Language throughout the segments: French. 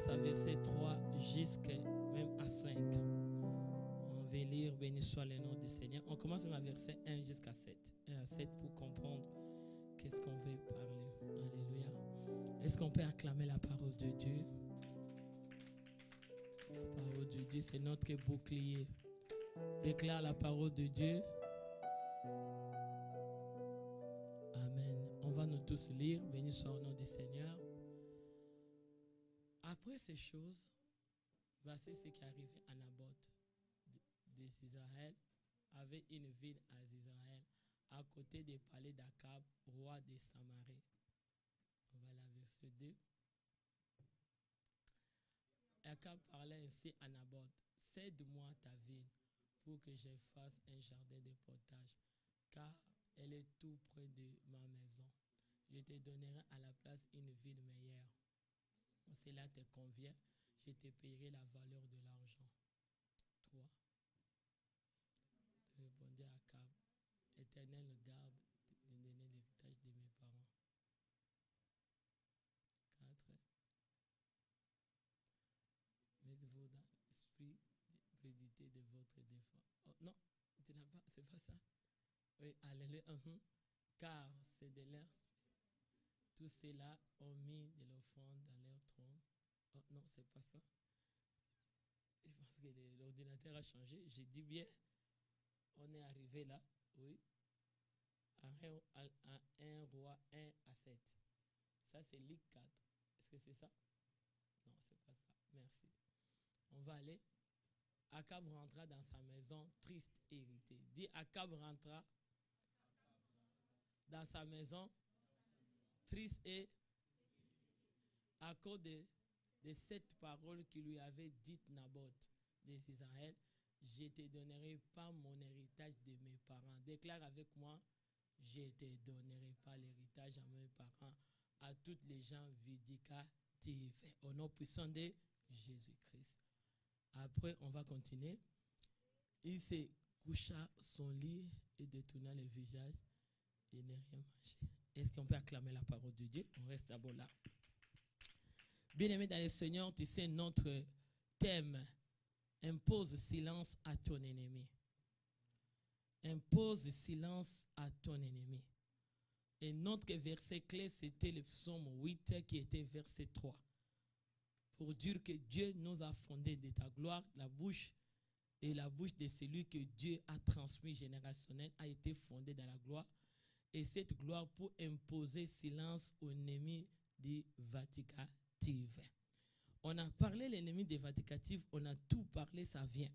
commence à verset 3 jusqu'à même à 5. On va lire, béni soit le nom du Seigneur. On commence même à verset 1 jusqu'à 7. 1 à 7 pour comprendre qu'est-ce qu'on veut parler. Alléluia. Est-ce qu'on peut acclamer la parole de Dieu? La parole de Dieu, c'est notre bouclier. Déclare la parole de Dieu. Amen. On va nous tous lire. Béni soit le nom du Seigneur. Après ces choses, voici ce qui est arrivé à Naboth d'Israël, avait une ville à Israël, à côté des palais d'Akab, roi de Samarie. Voilà, verset 2. Akab parlait ainsi à Naboth: cède-moi ta ville pour que je fasse un jardin de potage, car elle est tout près de ma maison. Je te donnerai à la place une ville meilleure. Cela te convient, je te payerai la valeur de l'argent. 3. Répondit Akab: Éternel, garde de donner l'héritage de mes parents. 4. Mettez-vous dans l'esprit prédité de votre défunt. Oh, non, tu n'as pas, c'est pas ça. Oui, alléluia. Car c'est de leur. Tous ceux-là ont mis de l'offrande dans leur trône. Oh non, c'est pas ça. Parce que l'ordinateur a changé. J'ai dit bien, on est arrivé là, oui, à 1 roi 1 à 7. Ça, c'est Luc 4. Est-ce que c'est ça? Non, c'est pas ça. Merci. On va aller. Akab rentra dans sa maison triste et irrité. Dis: Akab rentra dans sa maison triste et à cause de cette parole qui lui avait dite Naboth d'Israël: je ne te donnerai pas mon héritage de mes parents. Déclare avec moi: je ne te donnerai pas l'héritage à mes parents, à toutes les gens vindicatifs. Au nom puissant de Jésus-Christ. Après, on va continuer. Il se coucha son lit et détourna le visage et n'a rien mangé. Est-ce qu'on peut acclamer la parole de Dieu? On reste d'abord là. Bien-aimé dans le Seigneur, tu sais, notre thème: impose silence à ton ennemi. Impose silence à ton ennemi. Et notre verset clé, c'était le psaume 8 qui était verset 3. Pour dire que Dieu nous a fondé de ta gloire, la bouche et la bouche de celui que Dieu a transmis générationnel a été fondée dans la gloire. Et cette gloire pour imposer silence aux ennemis des vindicatives. On a parlé de l'ennemi des vindicatives, on a tout parlé, ça vient.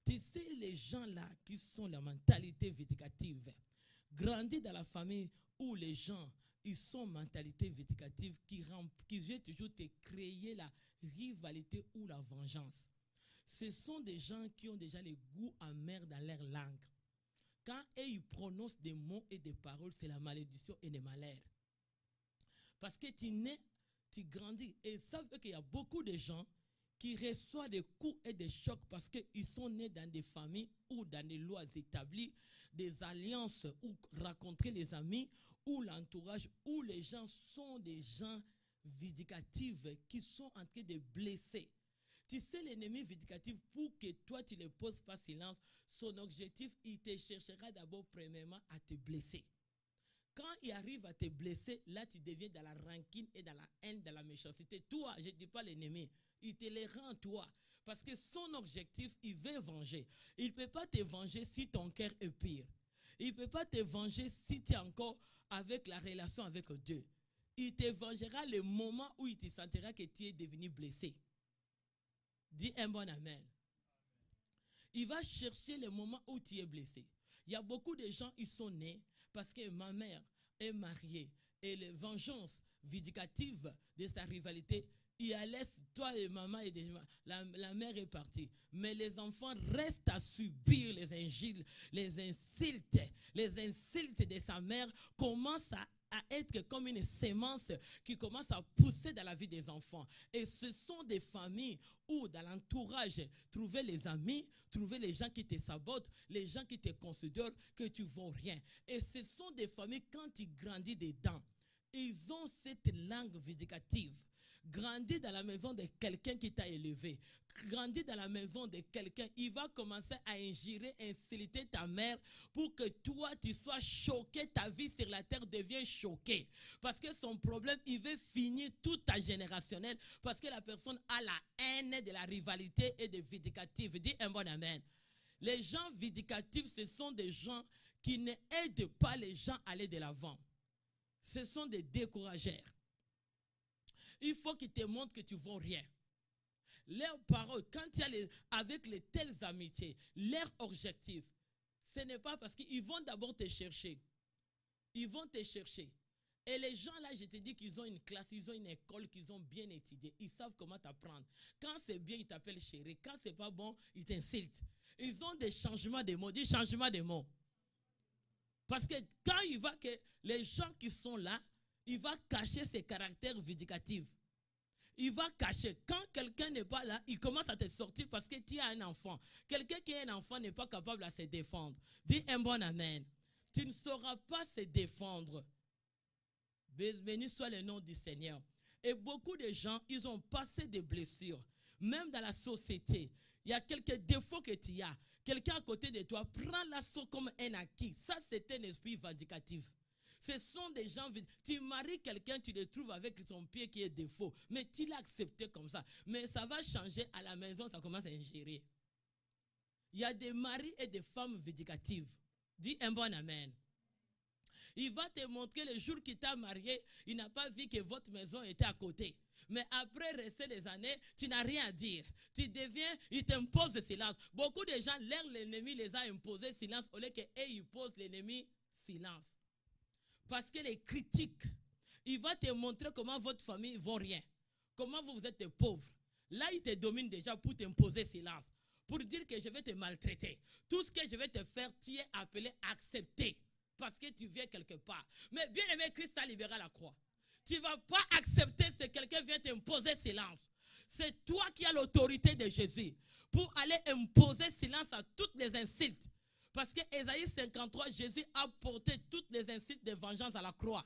Tu sais, les gens là qui sont la mentalité vindicative, grandis dans la famille où les gens, ils sont mentalité vindicative qui veulent toujours te créer la rivalité ou la vengeance. Ce sont des gens qui ont déjà les goûts amers dans leur langue. Quand ils prononcent des mots et des paroles, c'est la malédiction et le malheur. Parce que tu nais, tu grandis. Et ils savent qu'il y a beaucoup de gens qui reçoivent des coups et des chocs parce qu'ils sont nés dans des familles ou dans des lois établies, des alliances ou rencontrer les amis ou l'entourage où les gens sont des gens vindicatifs qui sont en train de blesser. Tu sais, l'ennemi vindicatif, pour que toi tu ne poses pas silence, son objectif, il te cherchera d'abord premièrement à te blesser. Quand il arrive à te blesser, là tu deviens dans la rancune et dans la haine, dans la méchanceté. Toi, je ne dis pas l'ennemi, il te les rend toi. Parce que son objectif, il veut venger. Il ne peut pas te venger si ton cœur est pire. Il ne peut pas te venger si tu es encore avec la relation avec Dieu. Il te vengera le moment où il te sentira que tu es devenu blessé. Dis un bon amen. Il va chercher le moment où tu es blessé. Il y a beaucoup de gens, ils sont nés parce que ma mère est mariée et les vengeances vindicatives de sa rivalité, il la laisse, toi et maman, et la mère est partie. Mais les enfants restent à subir les injures, les insultes de sa mère commencent à être comme une sémence qui commence à pousser dans la vie des enfants. Et ce sont des familles où dans l'entourage, trouver les amis, trouver les gens qui te sabotent, les gens qui te considèrent que tu ne vaux rien. Et ce sont des familles, quand tu grandis dedans, ils ont cette langue vindicative. grandis dans la maison de quelqu'un qui t'a élevé, grandis dans la maison de quelqu'un, il va commencer à ingérer, insulter ta mère pour que toi, tu sois choqué, ta vie sur la terre devient choquée. Parce que son problème, il veut finir toute ta générationnelle parce que la personne a la haine de la rivalité et de vindicatif. Dis un bon amen. Les gens vindicatifs, ce sont des gens qui n'aident pas les gens à aller de l'avant. Ce sont des décourageurs. Il faut qu'ils te montrent que tu ne vaux rien. Leurs paroles, quand tu as avec les telles amitiés, leur objectif, ce n'est pas parce qu'ils vont d'abord te chercher. Ils vont te chercher. Et les gens là, je te dis qu'ils ont une classe, ils ont une école, qu'ils ont bien étudié. Ils savent comment t'apprendre. Quand c'est bien, ils t'appellent chéri. Quand c'est pas bon, ils t'insultent. Ils ont des changements de mots. Dis changement de mots. Parce que quand il va que les gens qui sont là, il va cacher ses caractères vindicatifs. Il va cacher. Quand quelqu'un n'est pas là, il commence à te sortir parce que tu as un enfant. Quelqu'un qui a un enfant n'est pas capable de se défendre. Dis un bon amen. Tu ne sauras pas se défendre. Béni soit le nom du Seigneur. Et beaucoup de gens, ils ont passé des blessures. Même dans la société, il y a quelques défauts que tu as. Quelqu'un à côté de toi prend l'assaut comme un acquis. Ça, c'est un esprit vindicatif. Ce sont des gens, tu maries quelqu'un, tu le trouves avec son pied qui est défaut. Mais tu l'as accepté comme ça. Mais ça va changer à la maison, ça commence à ingérer. Il y a des maris et des femmes vindicatives. Dis un bon amen. Il va te montrer le jour qu'il t'a marié, il n'a pas vu que votre maison était à côté. Mais après rester des années, tu n'as rien à dire. Tu deviens, il t'impose le silence. Beaucoup de gens, l'ennemi les a imposé silence au lieu qu'eux, ils posent l'ennemi silence. Parce que les critiques, il va te montrer comment votre famille ne vaut rien. Comment vous êtes des pauvres. Là, il te domine déjà pour t'imposer silence. Pour dire que je vais te maltraiter. Tout ce que je vais te faire, tu es appelé à accepter. Parce que tu viens quelque part. Mais bien aimé, Christ t'a libéré à la croix. Tu ne vas pas accepter si quelqu'un vient t'imposer silence. C'est toi qui as l'autorité de Jésus pour aller imposer silence à toutes les insultes. Parce que Ésaïe 53, Jésus a porté toutes les insultes de vengeance à la croix.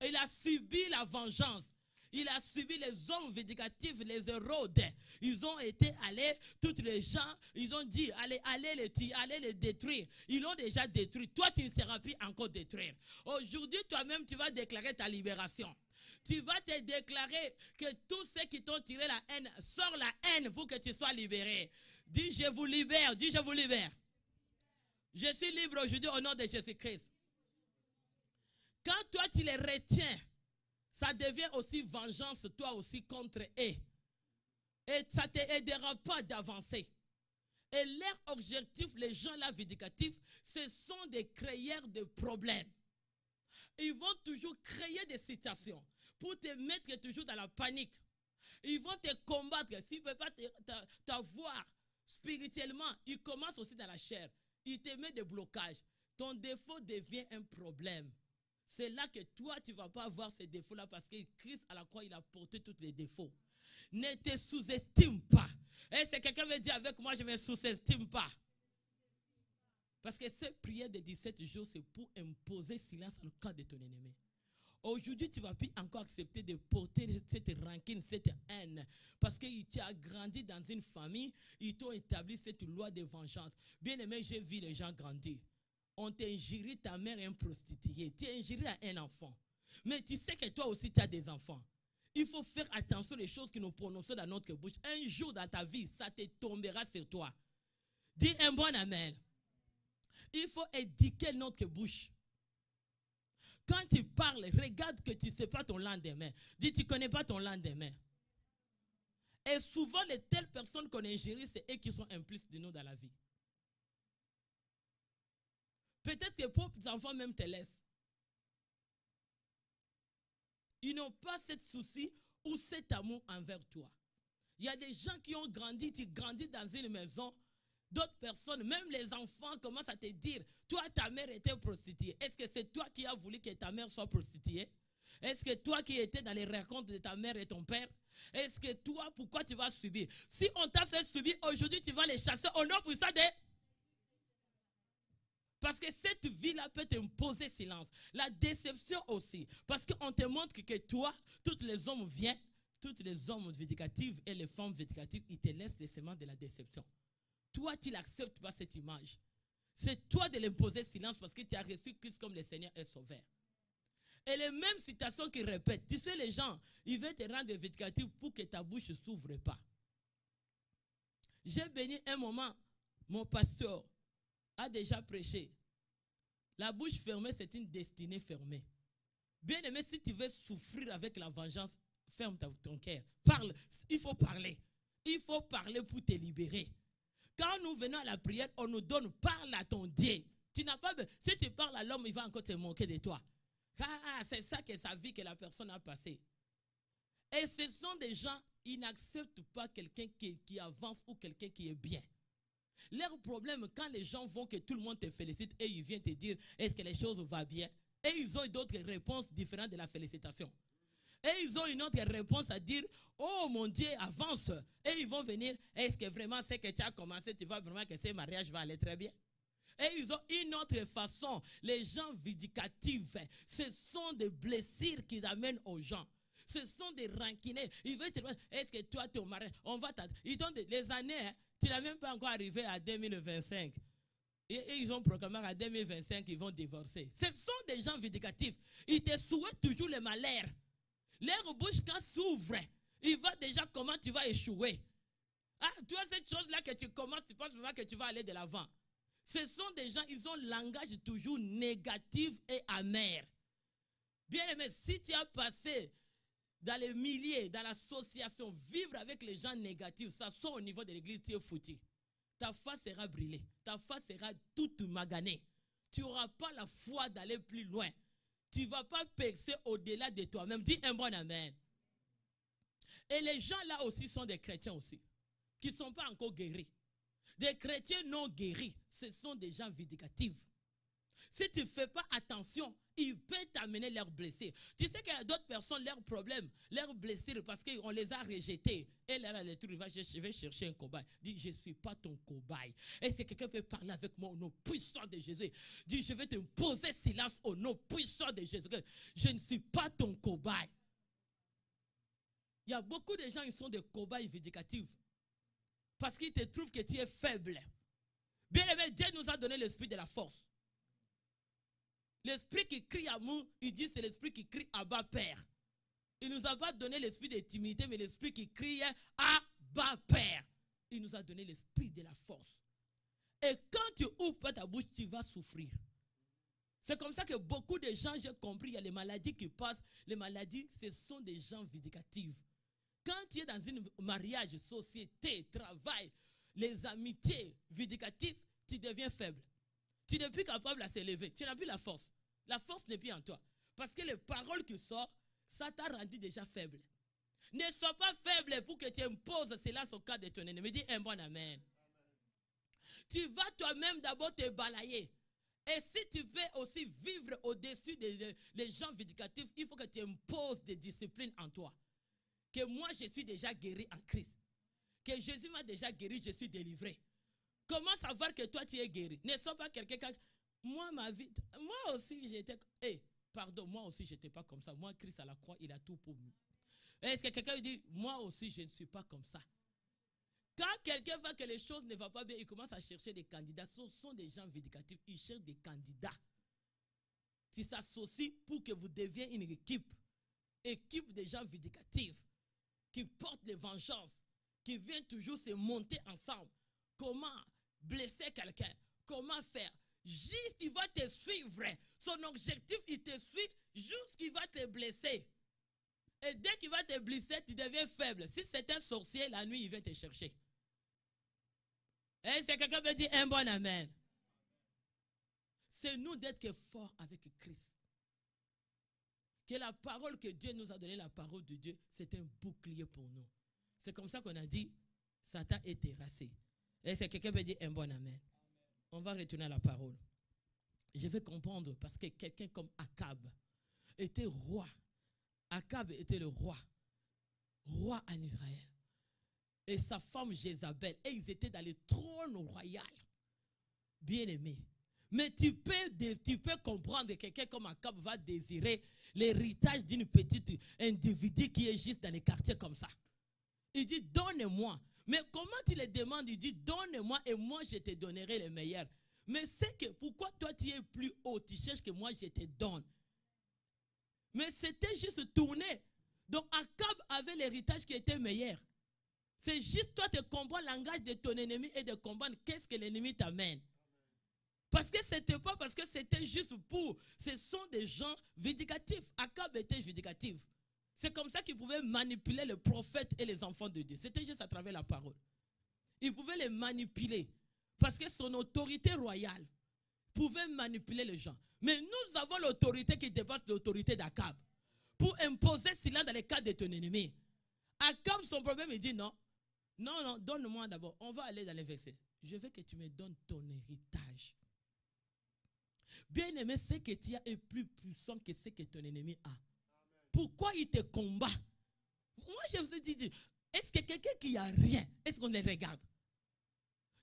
Il a subi la vengeance. Il a subi les hommes vindicatifs, les Hérode. Ils ont été allés, tous les gens, ils ont dit, allez les détruire. Ils l'ont déjà détruit. Toi, tu ne seras plus encore détruire. Aujourd'hui, toi-même, tu vas déclarer ta libération. Tu vas te déclarer que tous ceux qui t'ont tiré la haine, sors la haine pour que tu sois libéré. Dis, je vous libère. Dis, je vous libère. Je suis libre aujourd'hui au nom de Jésus-Christ. Quand toi, tu les retiens, ça devient aussi vengeance, toi aussi, contre eux. Et ça ne t'aidera pas d'avancer. Et leur objectif, les gens là vindicatifs, ce sont des créateurs de problèmes. Ils vont toujours créer des situations pour te mettre toujours dans la panique. Ils vont te combattre. S'ils ne peuvent pas t'avoir spirituellement, ils commencent aussi dans la chair. Ils te mettent des blocages. Ton défaut devient un problème. C'est là que toi, tu ne vas pas avoir ces défauts-là parce que Christ, à la croix, il a porté tous les défauts. Ne te sous-estime pas. Et si quelqu'un veut dire avec moi, je ne me sous-estime pas. Parce que cette prière de 17 jours, c'est pour imposer silence dans le cas de ton ennemi. Aujourd'hui, tu ne vas plus encore accepter de porter cette rancune, cette haine. Parce que tu as grandi dans une famille, ils t'ont établi cette loi de vengeance. Bien aimé, j'ai vu les gens grandir. On t'injurie, ta mère est une prostituée. Tu es injurié à un enfant. Mais tu sais que toi aussi, tu as des enfants. Il faut faire attention aux choses que nous prononçons dans notre bouche. Un jour dans ta vie, ça te tombera sur toi. Dis un bon amen. Il faut éduquer notre bouche. Quand tu parles, regarde que tu ne sais pas ton lendemain. Dis, tu ne connais pas ton lendemain. Et souvent, les telles personnes qu'on injurie, c'est eux qui sont implices de nous dans la vie. Peut-être tes propres enfants même te laissent. Ils n'ont pas ce souci ou cet amour envers toi. Il y a des gens qui ont grandi, tu grandis dans une maison, d'autres personnes, même les enfants commencent à te dire, toi ta mère était prostituée. Est-ce que c'est toi qui as voulu que ta mère soit prostituée? Est-ce que toi qui étais dans les rencontres de ta mère et ton père? Est-ce que toi, pourquoi tu vas subir? Si on t'a fait subir, aujourd'hui tu vas les chasser au nom pour ça de... Parce que cette vie-là peut t'imposer silence. La déception aussi. Parce qu'on te montre que toi, tous les hommes viennent, Toutes les hommes vindicatifs et les femmes vindicatives, ils te laissent les semences de la déception. Toi, tu n'acceptes pas cette image. C'est toi de l'imposer silence parce que tu as reçu Christ comme le Seigneur et Sauveur. Et les mêmes citations qu'ils répètent. Tu sais, les gens, ils veulent te rendre vindicatif pour que ta bouche ne s'ouvre pas. J'ai béni un moment, mon pasteur a déjà prêché. La bouche fermée, c'est une destinée fermée. Bien aimé, si tu veux souffrir avec la vengeance, ferme ton cœur. Parle. Il faut parler. Il faut parler pour te libérer. Quand nous venons à la prière, on nous donne, parle à ton Dieu. Tu n'as pas, si tu parles à l'homme, il va encore te moquer de toi. Ah, c'est ça que sa vie que la personne a passé. Et ce sont des gens, ils n'acceptent pas quelqu'un qui avance ou quelqu'un qui est bien. Leur problème, quand les gens vont que tout le monde te félicite et ils viennent te dire, est-ce que les choses vont bien? Et ils ont d'autres réponses différentes de la félicitation. Et ils ont une autre réponse à dire, oh mon Dieu, avance. Et ils vont venir, est-ce que vraiment c'est que tu as commencé, tu vois vraiment que ce mariage va aller très bien? Et ils ont une autre façon. Les gens vindicatifs, ce sont des blessures qu'ils amènent aux gens. Ce sont des rancinés. Ils veulent te dire, est-ce que toi, tu es marié? On va t'attendre. Ils donnent les années, hein, tu n'as même pas encore arrivé à 2025. Et ils ont proclamé qu'à 2025, ils vont divorcer. Ce sont des gens vindicatifs. Ils te souhaitent toujours le malheur. Leur bouche, quand s'ouvre, il va déjà comment tu vas échouer. Ah, tu vois cette chose-là que tu commences, tu penses vraiment que tu vas aller de l'avant. Ce sont des gens, ils ont un langage toujours négatif et amer. Bien aimé, si tu as passé dans les milliers, dans l'association, vivre avec les gens négatifs, ça sort au niveau de l'église, tu es foutu. Ta face sera brûlée, ta face sera toute maganée. Tu n'auras pas la foi d'aller plus loin. Tu ne vas pas percer au-delà de toi-même. Dis un bon amen. Et les gens là aussi sont des chrétiens aussi, qui ne sont pas encore guéris. Des chrétiens non guéris, ce sont des gens vindicatifs. Si tu ne fais pas attention, ils peuvent t'amener leurs blessures. Tu sais qu'il y a d'autres personnes, leurs problèmes, leurs blessures, parce qu'on les a rejetés. Et là, je vais chercher un cobaye. Dis, je ne suis pas ton cobaye. Et si quelqu'un peut parler avec moi au nom puissant de Jésus, dis, je vais te poser silence au nom puissant de Jésus. Je ne suis pas ton cobaye. Il y a beaucoup de gens qui sont des cobayes vindicatifs. Parce qu'ils te trouvent que tu es faible. Bien aimé, Dieu nous a donné l'esprit de la force. L'esprit qui crie amour, il dit c'est l'esprit qui crie Abba Père. Il ne nous a pas donné l'esprit de timidité, mais l'esprit qui crie Abba Père. Il nous a donné l'esprit de la force. Et quand tu ouvres pas ta bouche, tu vas souffrir. C'est comme ça que beaucoup de gens, j'ai compris, il y a les maladies qui passent. Les maladies, ce sont des gens vindicatifs. Quand tu es dans un mariage, société, travail, les amitiés vindicatives, tu deviens faible. Tu n'es plus capable de s'élever. Tu n'as plus la force. La force n'est plus en toi. Parce que les paroles qui sortent, ça t'a rendu déjà faible. Ne sois pas faible pour que tu imposes cela au cas de ton ennemi. Dis un bon amen. Tu vas toi-même d'abord te balayer. Et si tu veux aussi vivre au-dessus des gens vindicatifs, il faut que tu imposes des disciplines en toi. Que moi, je suis déjà guéri en Christ. Que Jésus m'a déjà guéri, je suis délivré. Comment savoir que toi, tu es guéri? Ne sois pas quelqu'un qui... Moi, ma vie... Moi aussi, j'étais... moi aussi, je n'étais pas comme ça. Moi, Christ à la croix, il a tout pour moi. Est-ce que quelqu'un dit, moi aussi, je ne suis pas comme ça? Quand quelqu'un voit que les choses ne vont pas bien, il commence à chercher des candidats. Ce sont des gens vindicatifs. Ils cherchent des candidats qui s'associent pour que vous deveniez une équipe. Équipe de gens vindicatifs qui portent les vengeances, qui viennent toujours se monter ensemble. Comment blesser quelqu'un? Comment faire? Juste qu'il va te suivre. Son objectif, il te suit juste qu'il va te blesser. Et dès qu'il va te blesser, tu deviens faible. Si c'est un sorcier, la nuit, il vient te chercher. Et si quelqu'un me dit un bon amen. C'est nous d'être forts avec Christ. Que la parole que Dieu nous a donnée, la parole de Dieu, c'est un bouclier pour nous. C'est comme ça qu'on a dit, Satan est terrassé. Et si quelqu'un me dit un bon amen. On va retourner à la parole. Je vais comprendre parce que quelqu'un comme Akab était roi. Akab était le roi en Israël. Et sa femme Jézabel, et ils étaient dans le trône royal. Bien aimé. Mais tu peux comprendre que quelqu'un comme Akab va désirer l'héritage d'une petite individu qui est juste dans les quartiers comme ça. Il dit, donne-moi. Mais comment tu le demandes? Il dit, donne-moi et moi je te donnerai le meilleur. Mais c'est que pourquoi toi tu es plus haut, tu cherches que moi je te donne. Mais c'était juste tourné. Donc Akab avait l'héritage qui était meilleur. C'est juste toi de comprendre le langage de ton ennemi et de comprendre qu'est-ce que l'ennemi t'amène. Parce que ce n'était pas parce que c'était juste pour. Ce sont des gens vindicatifs. Akab était vindicatif. C'est comme ça qu'il pouvait manipuler les prophètes et les enfants de Dieu. C'était juste à travers la parole. Il pouvait les manipuler. Parce que son autorité royale pouvait manipuler les gens. Mais nous avons l'autorité qui dépasse l'autorité d'Akab. Pour imposer cela dans les cas de ton ennemi. Akab, son problème, il dit non. Non, donne-moi d'abord. On va aller dans les versets. Je veux que tu me donnes ton héritage. Bien aimé, ce que tu as est plus puissant que ce que ton ennemi a. Pourquoi il te combat? Moi, je vous ai dit, est-ce que quelqu'un qui a rien, est-ce qu'on les regarde?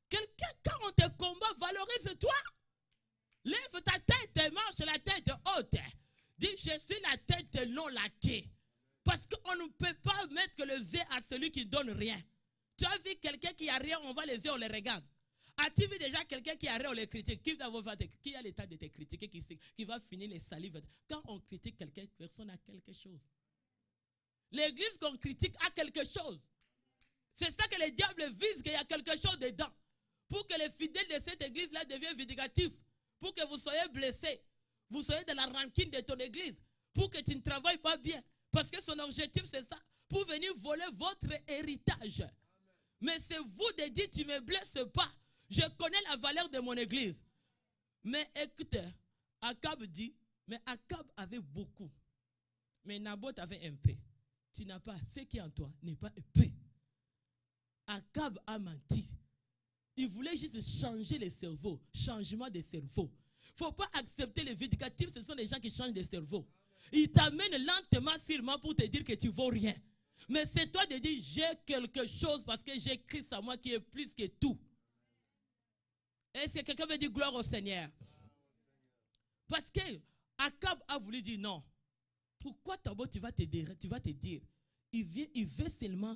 Quelqu'un, quand on te combat, valorise-toi. Lève ta tête, marche la tête haute. Dis, je suis la tête non laquée. Parce qu'on ne peut pas mettre les yeux à celui qui donne rien. Tu as vu quelqu'un qui a rien, on va les yeux, on les regarde. As-tu vu déjà quelqu'un qui a rien, on les critique? Qui a l'état de te critiquer, qui va finir les salives? Quand on critique quelqu'un, personne n'a quelque chose. L'église qu'on critique a quelque chose. C'est ça que le diable vise, qu'il y a quelque chose dedans. Pour que les fidèles de cette église-là deviennent vindicatifs. Pour que vous soyez blessés. Vous soyez dans la rancune de ton église. Pour que tu ne travailles pas bien. Parce que son objectif, c'est ça. Pour venir voler votre héritage. Mais c'est vous de dire, tu ne me blesses pas. Je connais la valeur de mon église. Mais écoutez, Akab dit, mais Akab avait beaucoup. Mais Naboth avait un peu. Tu n'as pas, ce qui est en toi n'est pas un peu. Akab a menti. Il voulait juste changer les cerveaux. Changement de cerveau. Il ne faut pas accepter les vindicatifs, ce sont les gens qui changent de cerveau. Ils t'amènent lentement, sûrement pour te dire que tu ne vaux rien. Mais c'est toi de dire, j'ai quelque chose parce que j'ai Christ à moi qui est plus que tout. Est-ce que quelqu'un veut dire gloire au Seigneur? Parce que Akab a voulu dire non. Pourquoi d'abord tu vas te dire, il veut seulement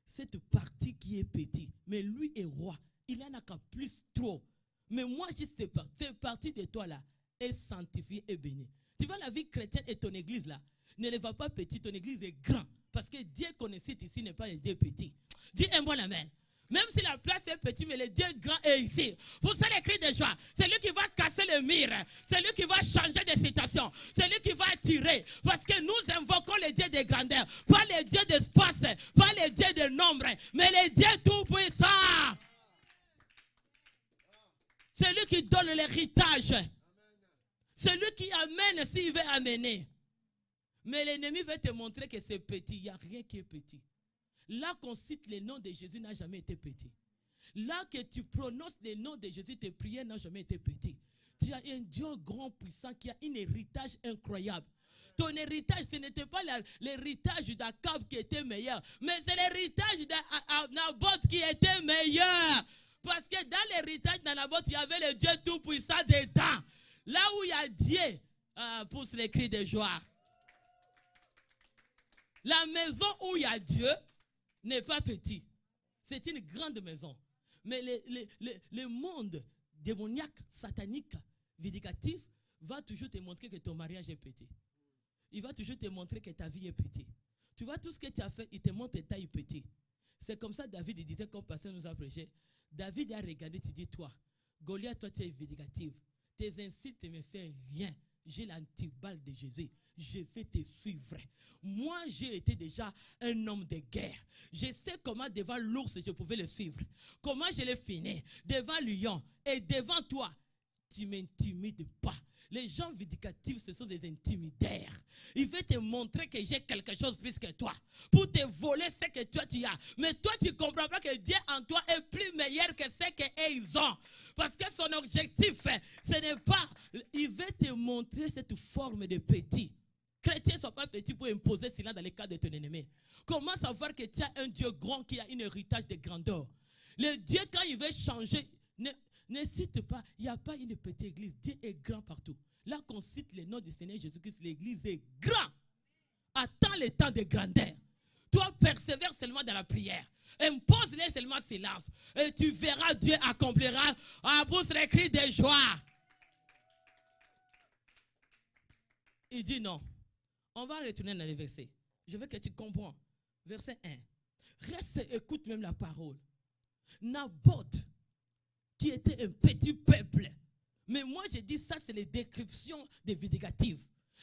cette partie qui est petite. Mais lui est roi. Il en a qu'à plus trop. Mais moi, je sais pas. Cette partie de toi là est sanctifiée et bénie. Tu vois la vie chrétienne et ton église là. Ne les va pas petit, ton église est grand. Parce que Dieu qu'on cite ici n'est pas un Dieu petit. Dis un bon amen. Même si la place est petite, mais le Dieu grand est ici. Pour ça, les cris de joie. C'est lui qui va casser le mur. C'est lui qui va changer de situation. C'est lui qui va attirer. Parce que nous invoquons le Dieu de grandeur. Pas le Dieu d'espace. Pas le Dieu de nombre. Mais le Dieu tout-puissant. C'est lui qui donne l'héritage. C'est lui qui amène s'il veut amener. Mais l'ennemi veut te montrer que c'est petit. Il n'y a rien qui est petit. Là qu'on cite le nom de Jésus n'a jamais été petit. Là que tu prononces le nom de Jésus, tes prières n'ont jamais été petites. Tu as un Dieu grand puissant qui a un héritage incroyable. Ton héritage, ce n'était pas l'héritage d'Akab qui était meilleur, mais c'est l'héritage de Naboth qui était meilleur. Parce que dans l'héritage de Naboth, il y avait le Dieu tout-puissant dedans. Là où il y a Dieu, pousse les cris de joie. La maison où il y a Dieu n'est pas petit. C'est une grande maison. Mais le monde démoniaque, satanique, vindicatif, va toujours te montrer que ton mariage est petit. Il va toujours te montrer que ta vie est petite. Tu vois, tout ce que tu as fait, il te montre ta taille petite. C'est comme ça David il disait, comme pasteur nous a prêché, David a regardé, tu dis, toi, Goliath, toi tu es vindicatif. Tes insultes ne me font rien. J'ai l'antiballe de Jésus. Je vais te suivre. Moi, j'ai été déjà un homme de guerre. Je sais comment devant l'ours, je pouvais le suivre. Comment je l'ai fini. Devant le lion et devant toi, tu ne m'intimides pas. Les gens vindicatifs, ce sont des intimidaires. Ils veulent te montrer que j'ai quelque chose plus que toi. Pour te voler ce que toi tu as. Mais toi, tu ne comprends pas que Dieu en toi est plus meilleur que ce qu'ils ont. Parce que son objectif, ce n'est pas... Il veut te montrer cette forme de petit. Chrétiens ne sont pas petits pour imposer cela dans les cas de ton ennemi. Comment savoir que tu as un Dieu grand qui a un héritage de grandeur? Le Dieu, quand il veut changer... Ne cite pas, il n'y a pas une petite église. Dieu est grand partout. Là qu'on cite le nom du Seigneur Jésus-Christ, l'église est grande. Attends le temps de grandeur. Toi, persévère seulement dans la prière. Impose-les seulement silence. Et tu verras, Dieu accomplira à pousse les cris de joie. Il dit non. On va retourner dans les versets. Je veux que tu comprends. Verset 1. Reste et écoute même la parole. Naboth, qui était un petit peuple. Mais moi, je dis ça, c'est les descriptions des vindicatives.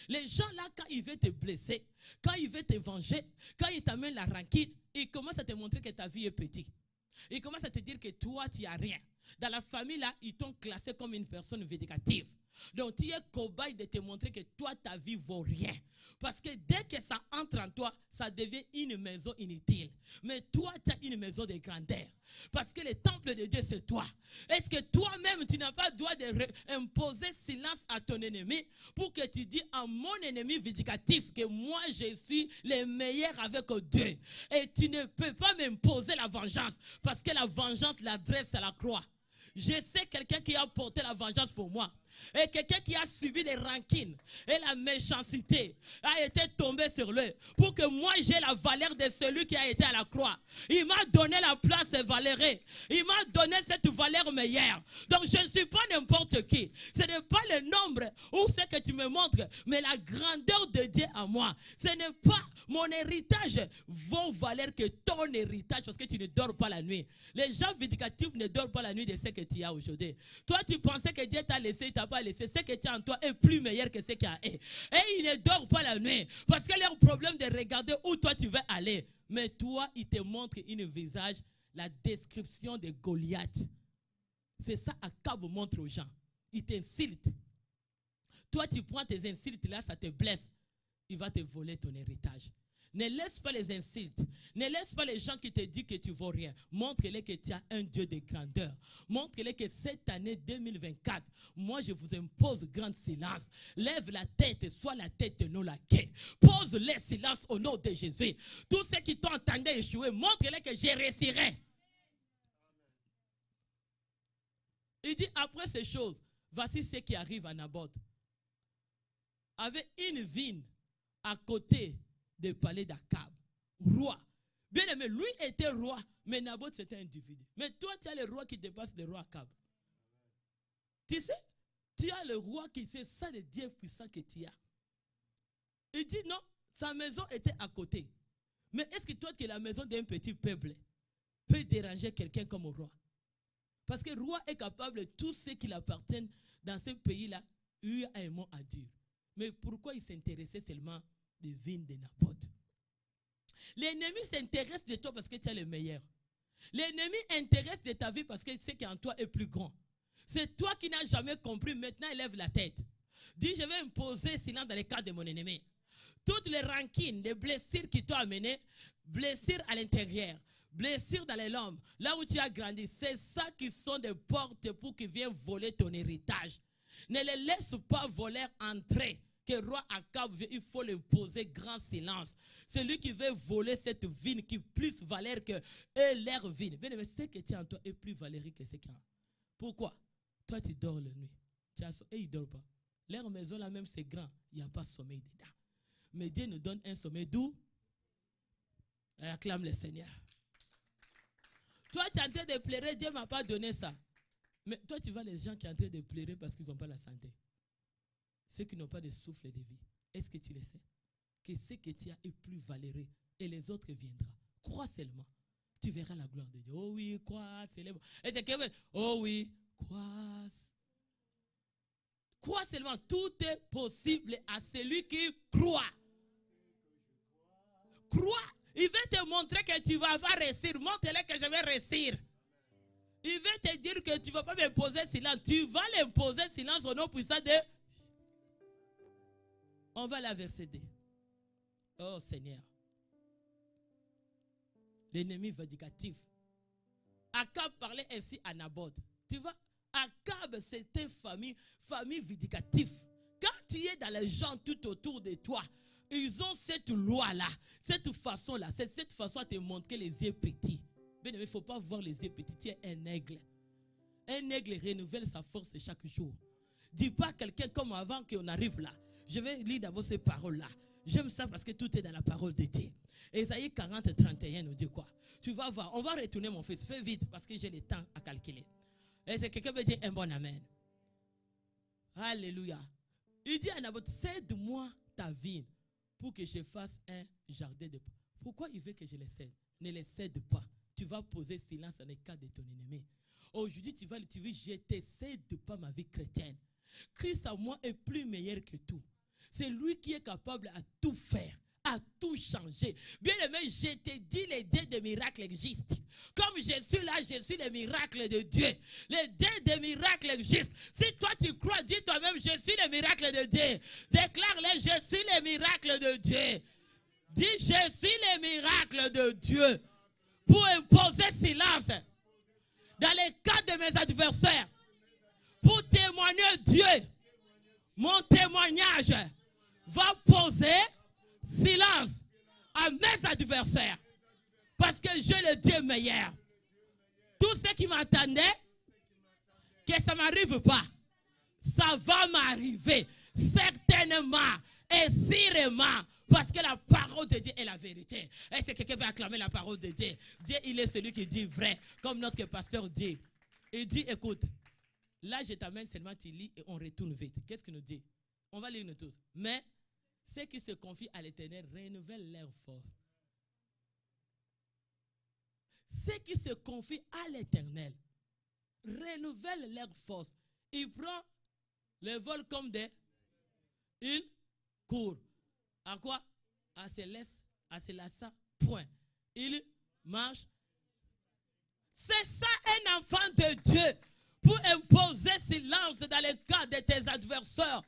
Les gens là, quand ils veulent te blesser, quand ils veulent te venger, quand ils t'amènent la rancune, ils commencent à te montrer que ta vie est petite. Ils commencent à te dire que toi, tu n'as rien. Dans la famille là, ils t'ont classé comme une personne vindicative. Donc, tu es cobaye de te montrer que toi, ta vie vaut rien. Parce que dès que ça entre en toi, ça devient une maison inutile. Mais toi, tu as une maison de grandeur. Parce que le temple de Dieu, c'est toi. Est-ce que toi-même, tu n'as pas le droit d'imposer silence à ton ennemi pour que tu dis à mon ennemi vindicatif que moi, je suis le meilleur avec Dieu. Et tu ne peux pas m'imposer la vengeance parce que la vengeance l'adresse à la croix. Je sais quelqu'un qui a porté la vengeance pour moi. Et quelqu'un qui a subi les rancines et la méchanceté a été tombé sur lui pour que moi j'ai la valeur de celui qui a été à la croix. Il m'a donné la place valérée. Il m'a donné cette valeur meilleure. Donc je ne suis pas n'importe qui. Ce n'est pas le nombre ou ce que tu me montres, mais la grandeur de Dieu à moi. Ce n'est pas mon héritage vaut valeur que ton héritage parce que tu ne dors pas la nuit. Les gens vindicatifs ne dorment pas la nuit de ce que tu as aujourd'hui. Toi tu pensais que Dieu t'a laissé, il t'a pas laissé. Ce que tu as en toi est plus meilleur que ce qu'il y a. Et ils ne dorment pas la nuit parce que leur problème de regarder où toi tu veux aller. Mais toi, il te montre une visage, la description de Goliath. C'est ça Akab montre aux gens. Il t'insulte. Toi, tu prends tes insultes là, ça te blesse. Il va te voler ton héritage. Ne laisse pas les insultes. Ne laisse pas les gens qui te disent que tu ne vaux rien. Montre-les que tu as un Dieu de grandeur. Montre-les que cette année 2024, moi je vous impose grand silence. Lève la tête, sois la tête et non la queue. Pose les silences au nom de Jésus. Tous ceux qui t'ont entendu échouer, montre-les que je réussirai. Il dit après ces choses, voici ce qui arrive à Naboth. Avec une vigne à côté du palais d'Akab, roi. Bien aimé, lui était roi, mais Naboth c'était un individu. Mais toi, tu as le roi qui dépasse le roi Akab. Tu sais, tu as le roi qui sait ça, le Dieu puissant que tu as. Il dit non, sa maison était à côté. Mais est-ce que toi, qui es la maison d'un petit peuple, peut déranger quelqu'un comme roi? Parce que le roi est capable de tout ce qui appartient dans ce pays-là, lui a un mot à dire. Mais pourquoi il s'intéressait seulement des vignes de Naboth? L'ennemi s'intéresse de toi parce que tu es le meilleur. L'ennemi intéresse de ta vie parce que ce qui en toi est plus grand. C'est toi qui n'as jamais compris. Maintenant, élève la tête. Dis, je vais imposer silence dans le cas de mon ennemi. Toutes les rancines, les blessures qui t'ont amené, blessures à l'intérieur, blessures dans les lombes, là où tu as grandi, c'est ça qui sont des portes pour qu'ils viennent voler ton héritage. Ne les laisse pas voler entrer. Que roi Akab, il faut l'imposer grand silence. C'est lui qui veut voler cette vigne qui est plus valeur que leur vigne. Bien aimé, ce que tu as en toi est plus valéré que ce qu'il y a. Pourquoi? Toi, tu dors la nuit. Et ils ne dorment pas. Leur maison, là même, c'est grand. Il n'y a pas de sommeil dedans. Mais Dieu nous donne un sommeil doux. Et acclame le Seigneur. Toi, tu es en train de pleurer, Dieu ne m'a pas donné ça. Mais toi, tu vois les gens qui sont en train de pleurer parce qu'ils n'ont pas la santé. Ceux qui n'ont pas de souffle de vie. Est-ce que tu le sais? Que ce que tu as est plus valeureux et les autres viendront. Crois seulement. Tu verras la gloire de Dieu. Oh oui, crois, célèbre. Oh oui, crois. Crois seulement. Tout est possible à celui qui croit. Crois. Il va te montrer que tu vas réussir. Montre-le que je vais réussir. Il va te dire que tu ne vas pas m'imposer silence. Tu vas l'imposer silence au nom puissant de... On va la verset 2. Oh Seigneur. L'ennemi vindicatif. Akab parlait ainsi à Naboth. Tu vois, Akab c'était famille vindicative. Quand tu es dans les gens tout autour de toi, ils ont cette loi-là, cette façon-là, cette façon à te montrer les yeux petits. Mais il ne faut pas voir les yeux petits, tu es un aigle. Un aigle renouvelle sa force chaque jour. Dis pas à quelqu'un comme avant qu'on arrive là. Je vais lire d'abord ces paroles-là. J'aime ça parce que tout est dans la parole de Dieu. Ésaïe 40, 31 nous dit quoi? Tu vas voir, on va retourner mon fils. Fais vite parce que j'ai le temps à calculer. Et c'est quelqu'un qui veut dire un bon amen. Alléluia. Il dit à Naboth, cède-moi ta vigne pour que je fasse un jardin de paix. Pourquoi il veut que je le cède? Ne le cède pas. Tu vas poser silence dans le cas de ton ennemi. Aujourd'hui, tu veux jeter, cède pas ma vie chrétienne. Christ à moi est plus meilleur que tout. C'est lui qui est capable à tout faire, à tout changer. Bien aimé, je te dis, les dés de miracles existent. Comme je suis là, je suis le miracle de Dieu. Les dés de miracles existent. Si toi tu crois, dis toi-même, je suis le miracle de Dieu. Déclare-le, je suis le miracle de Dieu. Dis, je suis le miracle de Dieu. Pour imposer silence dans les cas de mes adversaires. Pour témoigner Dieu. Mon témoignage va poser silence à mes adversaires. Parce que j'ai le Dieu meilleur. Tous ceux qui m'attendaient, que ça ne m'arrive pas, ça va m'arriver. Certainement et sûrement. Parce que la parole de Dieu est la vérité. Est-ce que quelqu'un veut acclamer la parole de Dieu? Dieu, il est celui qui dit vrai. Comme notre pasteur dit. Il dit, écoute, là je t'amène seulement, tu lis et on retourne vite. Qu'est-ce qu'il nous dit? On va lire nous tous. Mais ceux qui se confient à l'Éternel renouvellent leur force. Ceux qui se confient à l'Éternel renouvellent leur force. Il prend le vol comme des... Il court. À quoi? À se laisse, à se lasser, point. Il marche. C'est ça un enfant de Dieu. Pour imposer silence dans le cas de tes adversaires.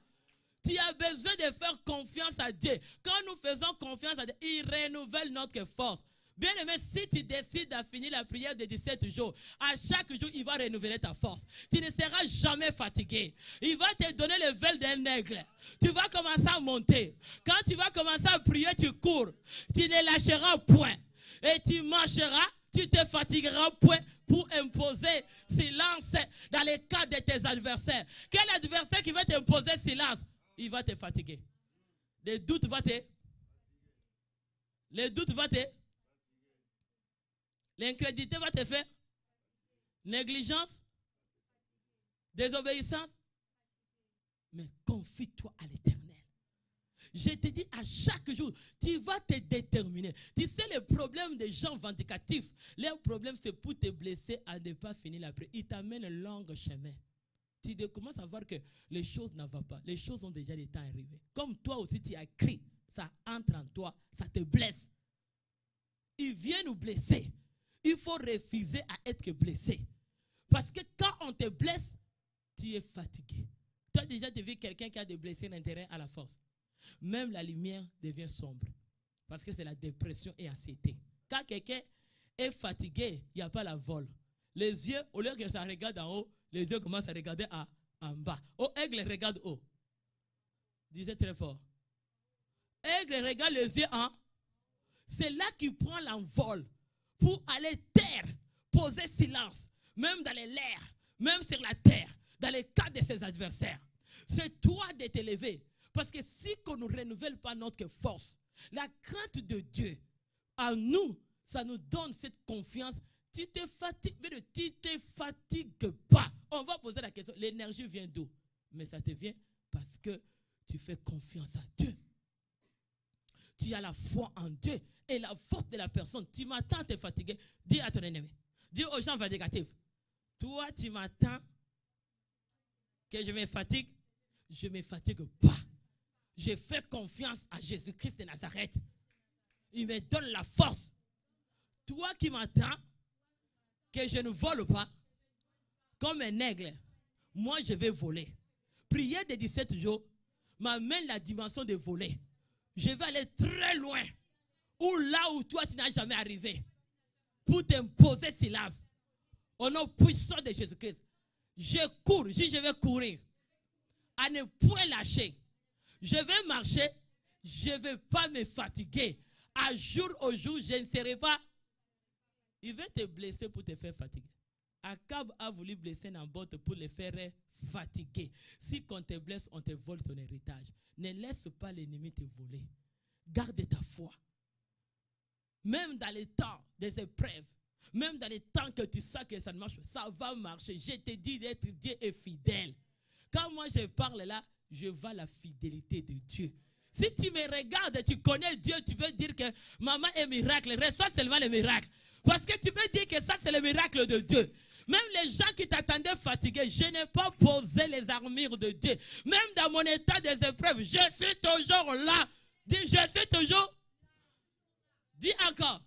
Tu as besoin de faire confiance à Dieu. Quand nous faisons confiance à Dieu, il renouvelle notre force. Bien aimé, si tu décides de finir la prière de 17 jours, à chaque jour, il va renouveler ta force. Tu ne seras jamais fatigué. Il va te donner le vol d'un aigle. Tu vas commencer à monter. Quand tu vas commencer à prier, tu cours. Tu ne lâcheras point. Et tu marcheras, tu te fatigueras point pour imposer silence dans les cas de tes adversaires. Quel adversaire qui va t'imposer silence? Il va te fatiguer. Les doutes vont te... L'incrédulité va te faire. Négligence. Désobéissance. Mais confie-toi à l'Éternel. Je te dis à chaque jour, tu vas te déterminer. Tu sais, le problème des gens vindicatifs, leur problème c'est pour te blesser à ne pas finir la prière. Ils t'amènent un long chemin. Tu commences à voir que les choses ne vont pas. Les choses ont déjà le temps arrivé. Comme toi aussi tu as crié, ça entre en toi, ça te blesse. Il vient nous blesser. Il faut refuser à être blessé. Parce que quand on te blesse, tu es fatigué. Tu as déjà vu quelqu'un qui a des blessés d'intérêt à la force. Même la lumière devient sombre. Parce que c'est la dépression et l'anxiété. Quand quelqu'un est fatigué, il n'y a pas la vol. Les yeux, au lieu que ça regarde en haut, les yeux commencent à regarder en bas. Oh, aigle regarde haut. Disait très fort. Aigle regarde les yeux en. C'est là qu'il prend l'envol pour aller terre, poser silence, même dans les airs, même sur la terre, dans les cas de ses adversaires. C'est toi de t'élever. Parce que si on ne renouvelle pas notre force, la crainte de Dieu, en nous, ça nous donne cette confiance. Tu te fatigues, mais tu ne te fatigues pas. On va poser la question, l'énergie vient d'où? Mais ça te vient parce que tu fais confiance à Dieu. Tu as la foi en Dieu et la force de la personne. Tu m'attends à te fatiguer. Dis à ton ennemi. Dis aux gens vindicatifs. Toi, tu m'attends que je me fatigue. Je ne me fatigue pas. Je fais confiance à Jésus-Christ de Nazareth. Il me donne la force. Toi qui m'attends que je ne vole pas comme un aigle, moi je vais voler. Prière de 17 jours m'amène la dimension de voler. Je vais aller très loin. Ou là où toi tu n'as jamais arrivé. Pour t'imposer silence. Au nom puissant de Jésus-Christ. Je cours. Je vais courir. À ne point lâcher. Je vais marcher. Je ne vais pas me fatiguer. À jour au jour, je ne serai pas. Il va te blesser pour te faire fatiguer. Akab a voulu blesser Naboth pour le faire fatiguer. Si on te blesse, on te vole ton héritage. Ne laisse pas l'ennemi te voler. Garde ta foi. Même dans les temps des épreuves, même dans les temps que tu sais que ça ne marche pas, ça va marcher. Je te dis d'être Dieu est fidèle. Quand moi je parle là, je vois la fidélité de Dieu. Si tu me regardes, tu connais Dieu, tu peux dire que maman est miracle. Reçois seulement le miracle. Parce que tu peux dire que ça c'est le miracle de Dieu. Même les gens qui t'attendaient fatigués, je n'ai pas posé les armures de Dieu. Même dans mon état des épreuves, je suis toujours là. Dis, je suis toujours. Dis encore.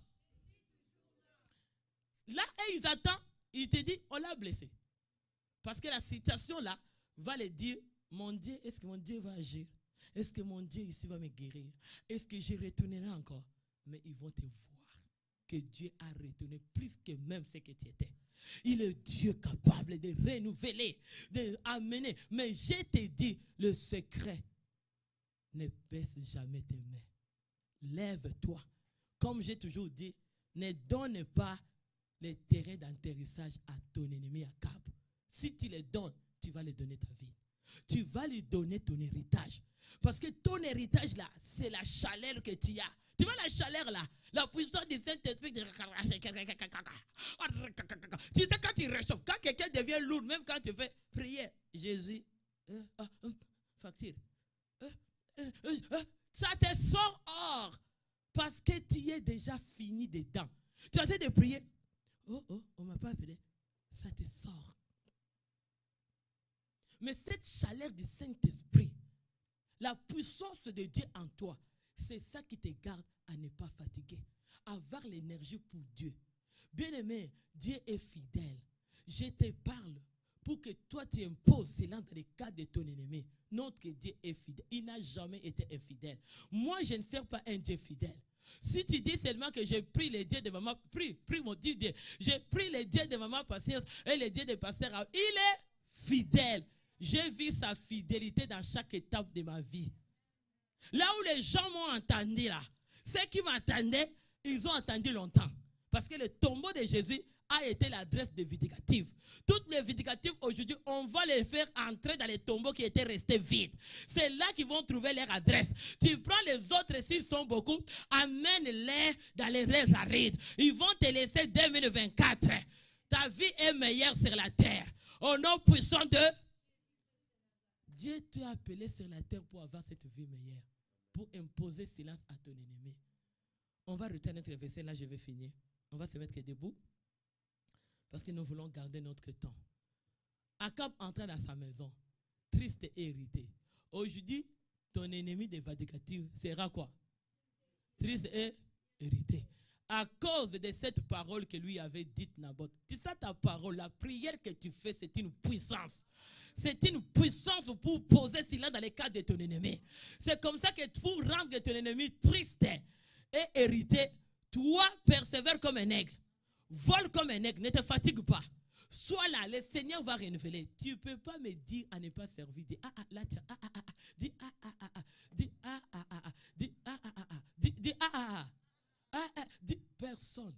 Là, ils attendent, ils te disent, on l'a blessé. Parce que la situation là va les dire, mon Dieu, est-ce que mon Dieu va agir? Est-ce que mon Dieu ici va me guérir? Est-ce que je retournerai encore? Mais ils vont te voir que Dieu a retourné plus que même ce que tu étais. Il est Dieu capable de renouveler, d'amener. Mais je te dis le secret. Ne baisse jamais tes mains. Lève-toi. Comme j'ai toujours dit, ne donne pas les terrains d'atterrissage à ton ennemi Akab. Si tu les donnes, tu vas lui donner ta vie. Tu vas lui donner ton héritage. Parce que ton héritage là, c'est la chaleur que tu as. Tu vois la chaleur là, la puissance du Saint-Esprit. Tu sais quand tu réchauffes, quand quelqu'un devient lourd, même quand tu fais prière, Jésus, facture, ça te sort hors. Parce que tu es déjà fini dedans. Tu es en train de prier. Oh, on ne m'a pas appelé. Ça te sort. Mais cette chaleur du Saint-Esprit, la puissance de Dieu en toi, c'est ça qui te garde à ne pas fatiguer. Avoir l'énergie pour Dieu. Bien-aimé, Dieu est fidèle. Je te parle pour que toi tu imposes cela dans le cas de ton ennemi. Notre Dieu est fidèle. Il n'a jamais été infidèle. Moi, je ne sers pas un Dieu fidèle. Si tu dis seulement que j'ai pris les dieux de maman, prie mon Dieu, j'ai pris les dieux de maman pasteur et les dieux de pasteur, il est fidèle. J'ai vu sa fidélité dans chaque étape de ma vie. Là où les gens m'ont entendu là, ceux qui m'attendaient, ils ont attendu longtemps. Parce que le tombeau de Jésus a été l'adresse des vindicatives. Toutes les vindicatives aujourd'hui, on va les faire entrer dans les tombeaux qui étaient restés vides. C'est là qu'ils vont trouver leur adresse. Tu prends les autres, s'ils sont beaucoup, amène-les dans les rêves arides. Ils vont te laisser 2024. Ta vie est meilleure sur la terre. Au nom puissant de Dieu t'a appelé sur la terre pour avoir cette vie meilleure. Pour imposer silence à ton ennemi. On va retenir notre verset, là je vais finir. On va se mettre debout. Parce que nous voulons garder notre temps. Akab entra dans sa maison, triste et irrité. Aujourd'hui, ton ennemi des vindicatives sera quoi? Triste et irrité. À cause de cette parole que lui avait dite Naboth. Tu sais ta parole, la prière que tu fais, c'est une puissance. C'est une puissance pour poser cela dans les cas de ton ennemi. C'est comme ça que pour rendre ton ennemi triste et irrité, toi persévère comme un aigle. Vole comme un aigle, ne te fatigue pas. Sois là, le Seigneur va renouveler. Tu ne peux pas me dire à ne pas servir. Dis là tiens, dis dis dis personne.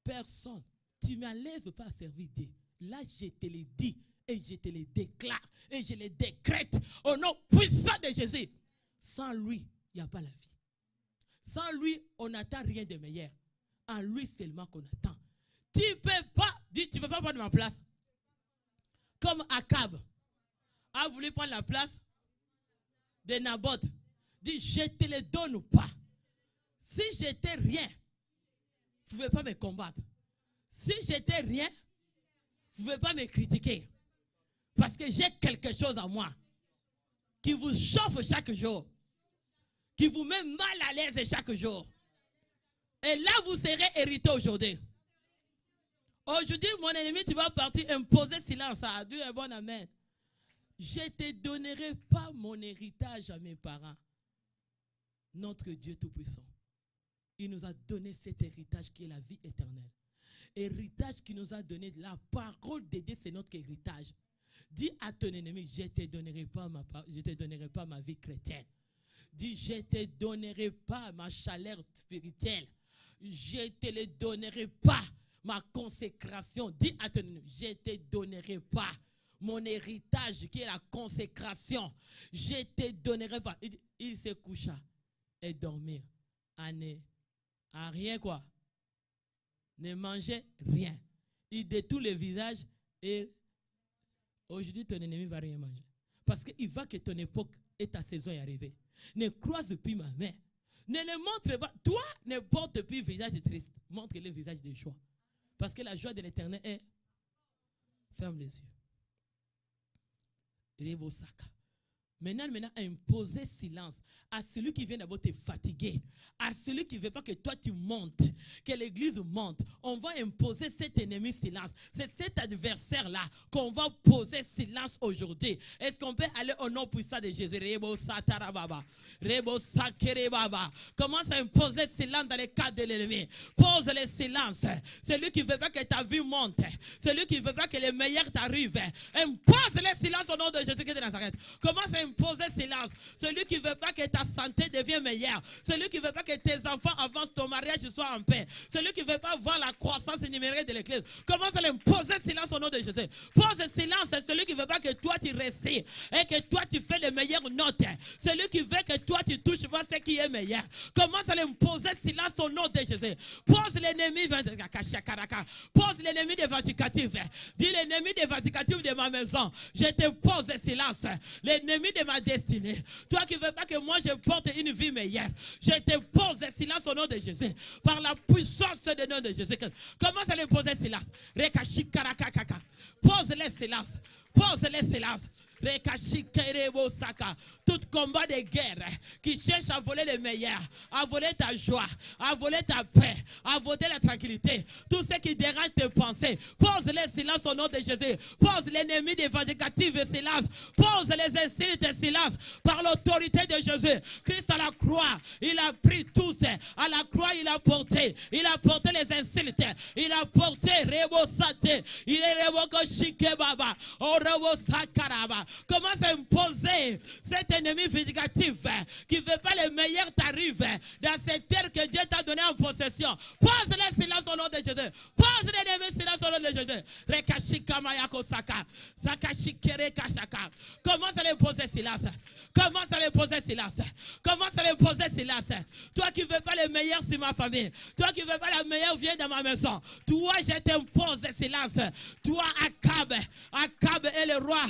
Personne. Tu ne m'enlèves pas à servir Dieu. Là, je te le dis et je te le déclare et je le décrète au nom puissant de Jésus. Sans lui, il n'y a pas la vie. Sans lui, on n'attend rien de meilleur. En lui seulement qu'on attend. Tu ne peux pas prendre ma place. Comme Akab a voulu prendre la place de Naboth. Dit, je te le donne ou pas. Si j'étais rien, vous ne pouvez pas me combattre. Si j'étais rien, vous ne pouvez pas me critiquer. Parce que j'ai quelque chose en moi qui vous chauffe chaque jour. Qui vous met mal à l'aise chaque jour. Et là, vous serez hérité aujourd'hui. Aujourd'hui, mon ennemi, tu vas partir imposer silence. À Dieu est bon, amen. Je ne te donnerai pas mon héritage à mes parents. Notre Dieu Tout-Puissant. Il nous a donné cet héritage qui est la vie éternelle. Héritage qui nous a donné la parole de Dieu, c'est notre héritage. Dis à ton ennemi, je ne te donnerai pas ma vie chrétienne. Dis, je ne te donnerai pas ma chaleur spirituelle. Je ne te le donnerai pas. ma consécration. Dis à ton ennemi, je ne te donnerai pas mon héritage qui est la consécration. Je ne te donnerai pas. Il se coucha et dormir. À rien quoi. Ne mangeait rien. Il détourne le visage et aujourd'hui ton ennemi ne va rien manger. Parce qu'il va que ton époque et ta saison est arrivée. Ne croise plus ma main. Ne montre pas. Toi, ne porte plus le visage triste. Montre le visage de joie. Parce que la joie de l'Éternel est. Ferme les yeux. Rebosaka. Maintenant, imposer silence à celui qui vient d'abord te fatiguer, à celui qui ne veut pas que toi tu montes, que l'église monte. On va imposer cet ennemi silence. C'est cet adversaire-là qu'on va poser silence aujourd'hui. Est-ce qu'on peut aller au nom puissant de Jésus? Commence à imposer silence dans le cadre de l'ennemi. Pose le silence. Celui qui ne veut pas que ta vie monte, celui qui ne veut pas que le meilleur t'arrive, impose le silence au nom de Jésus-Christ de Nazareth. Commence à imposer silence. Celui qui ne veut pas que ta santé devienne meilleure. Celui qui ne veut pas que tes enfants avancent, ton mariage soit en paix. Celui qui ne veut pas voir la croissance numérique de l'église. Commence à imposer silence au nom de Jésus. Pose silence. C'est celui qui ne veut pas que toi tu réussis et que toi tu fais les meilleures notes. Celui qui veut que toi tu touches pas ce qui est meilleur. Commence à imposer silence au nom de Jésus. Pose l'ennemi. Pose l'ennemi des vindicatifs. Dis l'ennemi des vindicatifs de ma maison. Je te pose silence. L'ennemi de ma destinée. Toi qui ne veux pas que moi je porte une vie meilleure. Je te pose silence au nom de Jésus. Par la puissance du nom de Jésus. Commence à imposer silence. Pose le silence. Pose le silence. Tout combat de guerre qui cherche à voler le meilleur, à voler ta joie, à voler ta paix, à voler la tranquillité, tout ce qui dérange tes pensées, pose le silence au nom de Jésus. Pose l'ennemi des vindicatifs silence. Pose les insultes silence par l'autorité de Jésus. Christ à la croix, il a pris tous. À la croix, il a porté les insultes. Il a porté Rebosate. Il est Reboko Shikebaba. Oh Rebosakaraba. Commence à imposer cet ennemi vindicatif qui ne veut pas le meilleur t'arrive dans cette terre que Dieu t'a donné en possession. Pose le silence au nom de Jésus. Pose l'ennemi silence au nom de Jésus. Rekashikamayako Saka. Sakashikere Kashaka. Commence à imposer silence. Commence à imposer silence. Commence à imposer silence. Toi qui ne veux pas le meilleur sur ma famille. Toi qui ne veux pas la meilleure vie dans ma maison. Toi, je t'impose silence. Toi, Akab est le roi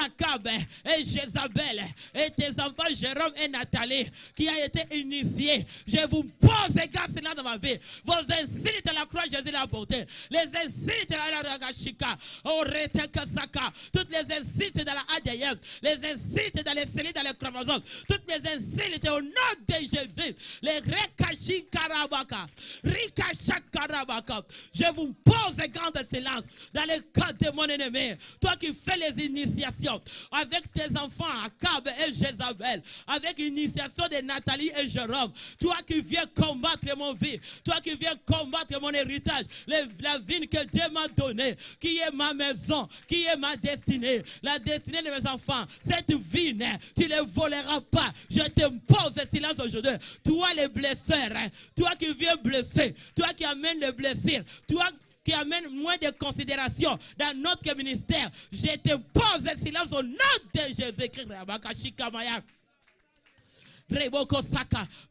Akab et Jézabel et tes enfants Jérôme et Nathalie qui a été initié. Je vous pose égal silence dans ma vie. Vos insultes à la croix, Jésus l'a apporté. Les insultes à la Ragashika, au Retekasaka, toutes les insultes dans la ADM, les insultes dans les cellules, dans les chromosomes, toutes les insultes au nom de Jésus, les Rekashikarabaka, Rikashakarabaka. Je vous pose égal de silence dans le cadre de mon ennemi. Toi qui fais les initiations avec tes enfants Akab et Jézabel, avec l'initiation de Nathalie et Jérôme, toi qui viens combattre mon vie, toi qui viens combattre mon héritage, la vie que Dieu m'a donnée, qui est ma maison, qui est ma destinée, la destinée de mes enfants, cette vie, tu ne voleras pas. Je t'impose le silence aujourd'hui. Toi les blesseurs, toi qui viens blesser, toi qui amènes les blessures, toi qui amène moins de considération dans notre ministère, je te pose le silence au nom de Jésus-Christ.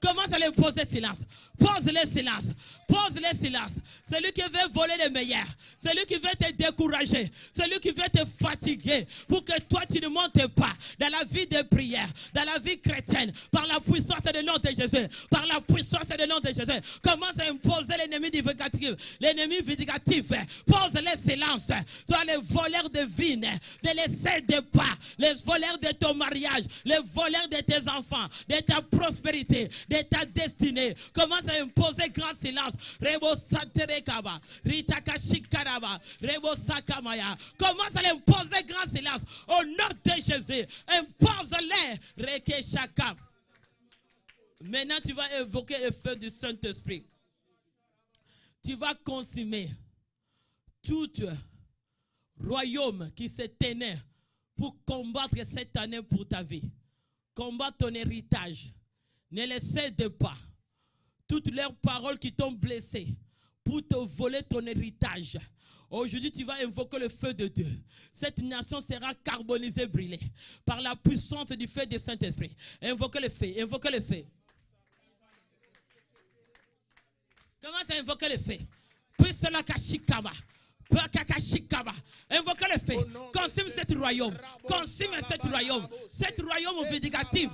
Commence à lui poser silence. Pose le silence. Pose le silence. Celui qui veut voler le meilleur, celui qui veut te décourager, celui qui veut te fatiguer pour que toi tu ne montes pas dans la vie de prière, dans la vie chrétienne, par la puissance du nom de Jésus, par la puissance du nom de Jésus. Commence à imposer l'ennemi vindicatif. L'ennemi vindicatif, pose le silence. Toi les voleurs de vie, ne les aide pas. Les voleurs de ton mariage, les voleurs de tes enfants, de ta prospérité, de ta destinée. Commence à imposer grand silence. Rebo Saterekaba, Ritakashikaraba, Rebo Sakamaya. Commence à imposer grand silence. Au nom de Jésus, impose-les. Rekeshaka. Maintenant, tu vas évoquer le feu du Saint-Esprit. Tu vas consumer tout royaume qui se tenait pour combattre cette année pour ta vie. Combattre ton héritage. Ne les cède pas. Toutes leurs paroles qui t'ont blessé. pour te voler ton héritage. Aujourd'hui, tu vas invoquer le feu de Dieu. Cette nation sera carbonisée, brûlée par la puissance du feu du Saint-Esprit. Invoquez le feu, invoquez le feu. Commence à invoquer le feu. Puisse la kashikama. Invoquez le feu. Consume cet royaume. Consume cet royaume. Cet royaume vindicatif.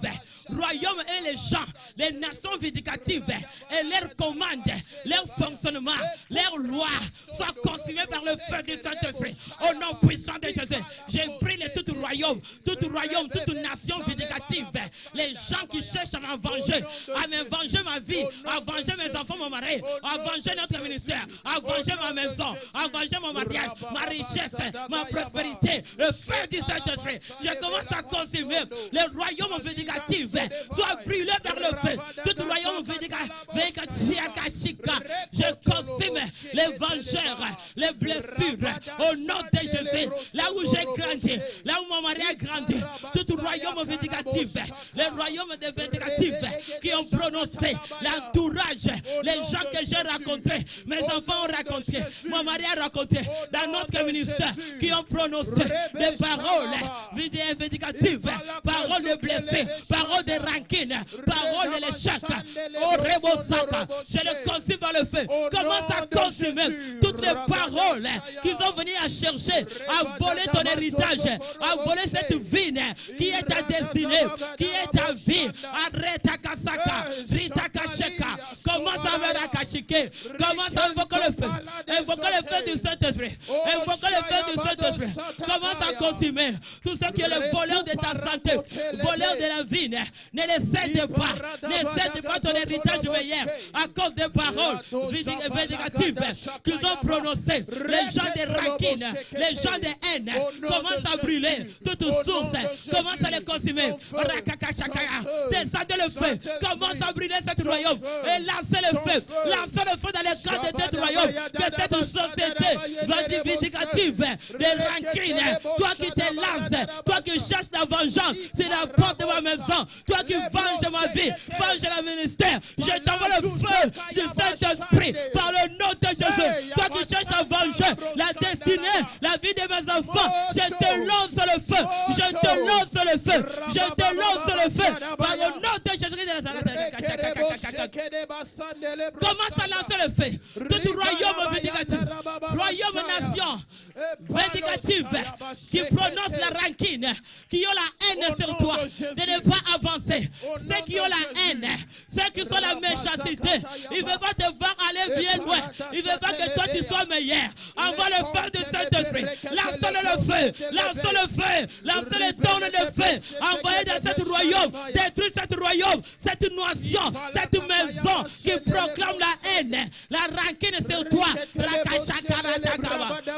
Royaume et les gens, les nations vindicatives et leurs commandes, leur fonctionnement, leurs lois soient consumées par le feu du Saint-Esprit. Au nom puissant de Jésus, j'ai brûlé tout royaume, toute nation vindicative. Les gens qui cherchent à m'avenger ma vie, à venger mes enfants, mon mari, à venger notre ministère, à venger ma maison, à venger mon mariage, ma richesse, ma prospérité, le feu du Saint-Esprit. Je commence à consumer le royaume vindicatif. Soit brûlé par le feu. Tout royaume vindicatif. Je consume les vengeurs, les blessures. Au nom de Jésus. Là où j'ai grandi, là où mon mari a grandi. Tout royaume vindicatif. Les royaumes des vindicatifs qui ont prononcé l'entourage. Les gens que j'ai rencontrés, mes enfants ont rencontré, mon mari a raconté dans notre ministère, qui ont prononcé des paroles vindicatives, paroles de blessés, paroles de rancune, paroles de l'échec. Oh Rebosaka, je le consume par le feu. Commence à consumer toutes les paroles qu'ils ont venu à chercher, à voler ton héritage, à voler cette vie qui est ta destinée, qui est ta vie. Arrête Kasaka, Rita Kasheka. Commence à me rakashike. Commence à invoquer le feu. Invoquer le feu du Saint-Esprit. Invoquer le feu du Saint-Esprit. Commence à consumer tout ce qui est le voleur de ta santé, voleur de la vie. Ne les cède pas. Ne cède pas ton héritage meilleur à cause des paroles vindicatives qu'ils ont prononcées. Les gens de rancune, les gens de haine, commencent à brûler toute source. Commence à les consumer. Descendez le feu. Commence à brûler cet royaume et lancez le feu. Lancez le feu dans les cadres de cet royaume. Que cette société vindicative de rancune, toi qui te lances, toi qui cherches la vengeance, c'est la porte de ma maison. Toi qui venges ma vie, venge le ministère. Je t'envoie le feu du Saint-Esprit par le nom de Jésus. Toi qui cherches à venger la destinée, la vie de mes enfants, je te lance le feu. Je te lance le feu. Je te lance le feu par le nom de Jésus. Commence à lancer le feu. Tout royaume vindicatif, royaume nation vindicative qui prononce la rancune, qui ont la haine sur toi, de ne pas avancer. Ceux qui ont la haine, ceux qui sont la méchanceté, ils ne veulent pas te voir aller bien loin. Ils ne veulent pas que toi tu sois meilleur. Envoie le feu du Saint-Esprit. Lance-le feu. Lance le feu. Lance les tonnes de feu. Envoyez dans cet royaume. Détruis cet royaume, cette nation, cette maison qui proclame la haine, la rancune sur toi.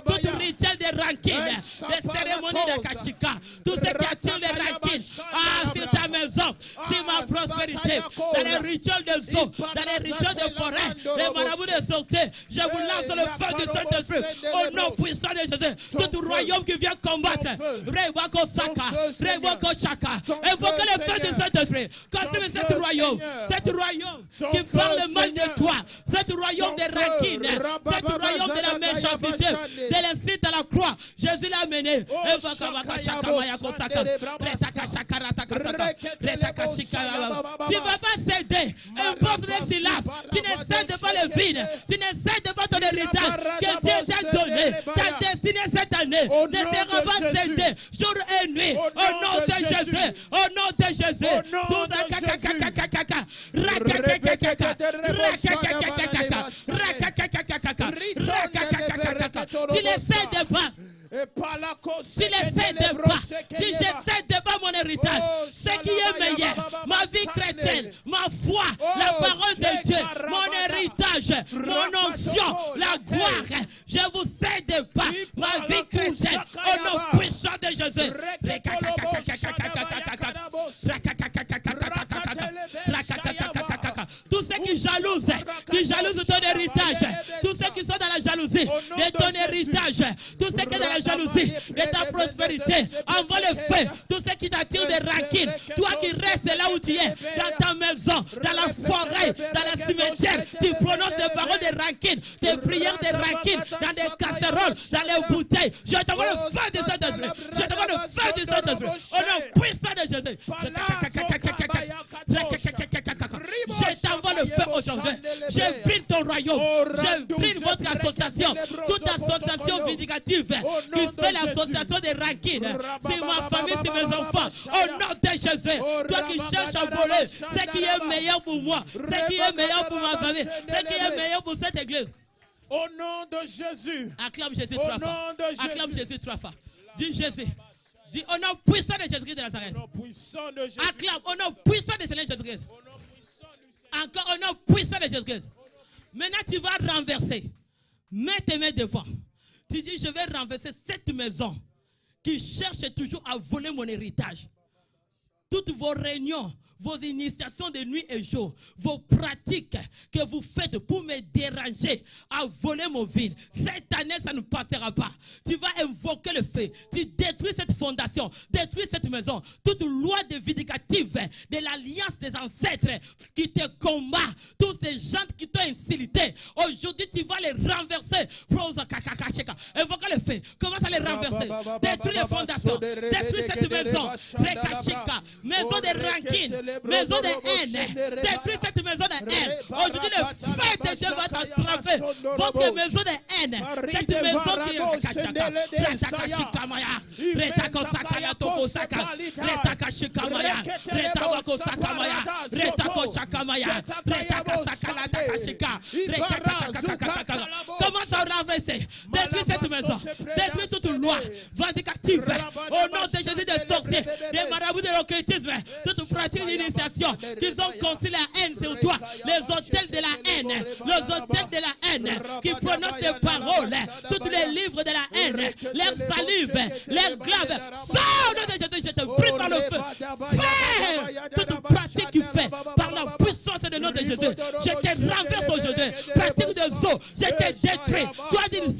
Tout rituel de rancune, des cérémonies de Kachika, tout ce qui attire les rancune sur ta maison, sur ma prospérité, dans les rituels de eaux, dans les rituels de forêt, les marabouts de sorciers, je vous lance le feu du Saint-Esprit au nom puissant de Jésus. Tout royaume qui vient combattre, Rewako Saka, Rewako Shaka, invoquez le feu du Saint-Esprit. Consume cet royaume qui parle mal de toi, cet royaume de rancune, cet royaume de la méchanceté, de l'incite à la croix. Jésus l'a mené. Tu ne vas pas céder. Impose le silence. Tu ne cèdes pas le vide. Tu ne cèdes pas ton héritage que Dieu t'a donné. Ta destinée cette année ne sera pas cédée jour et nuit. Au nom de Jésus. Au nom de Jésus. Tu ne cèdes pas. Si les cèdes pas, si je cède pas mon héritage, ce qui est meilleur, ma vie chrétienne, ma foi, la parole de Dieu, mon héritage, mon onction, la gloire, je vous cède pas ma vie chrétienne au nom puissant de Jésus. Tous ceux qui jalousent ton héritage, tous ceux qui sont dans la jalousie de ton héritage, tous ceux qui sont dans la jalousie de ta prospérité, envoie le feu. Tous ceux qui t'attirent des rancines, toi qui restes là où tu es, dans ta maison, dans la forêt, dans le cimetière, tu prononces des paroles de rancune, tes ce rôle dans les bouteilles. Je t'envoie le feu du Saint-Esprit. Je t'envoie le feu du Saint-Esprit. Au nom puissant de Jésus. Je t'envoie le feu aujourd'hui. Je brille ton royaume. Je brille votre association. Toute association vindicative qui fait l'association des rancines. C'est ma famille, c'est mes enfants. Au nom de Jésus. Toi qui cherches à voler ce qui est meilleur pour moi. Ce qui est meilleur pour ma famille. Ce qui est meilleur pour cette église. Au nom de Jésus. Acclame Jésus trois fois. Acclame Jésus trois fois. Dis Jésus. Dis au nom puissant de Jésus-Christ de Nazareth. Acclame au nom puissant de Seigneur Jésus-Christ. Encore au nom puissant de Jésus-Christ. Maintenant tu vas renverser. Mets tes mains devant. Tu dis je vais renverser cette maison qui cherche toujours à voler mon héritage. Toutes vos réunions, vos initiations de nuit et jour, vos pratiques que vous faites pour me déranger, à voler mon vide. Cette année, ça ne passera pas. Tu vas invoquer le feu. Tu détruis cette fondation, détruis cette maison. Toute loi de vindicative de l'alliance des ancêtres qui te combat, tous ces gens qui t'ont insulté, aujourd'hui, tu vas les renverser. Invoquez le feu. Commence à les renverser. Détruis les fondations. Détruis cette maison. Maison de rancune. Maison de haine. Détruis cette maison de haine. Aujourd'hui, le feu de Dieu va t'attraper. Votre maison de haine. Cette maison qui est commence à renverser. Détruis cette maison. Détruis toute loi vindicative. Au nom de Jésus des sorciers, des marabouts de l'occultisme, toute pratique d'initiation qu'ils ont conçu la haine sur toi. Les hôtels de la haine. Les hôtels de la haine qui prononcent des paroles. Tous les livres de la haine. Leurs salives. Leurs glaves. Sors au nom de Jésus, je te brûle par le feu. Fais toute pratique qui fait par la puissance du nom de Jésus. Je te renverse aujourd'hui. Pratique de zoo. Je te détruis. Toi, tu dis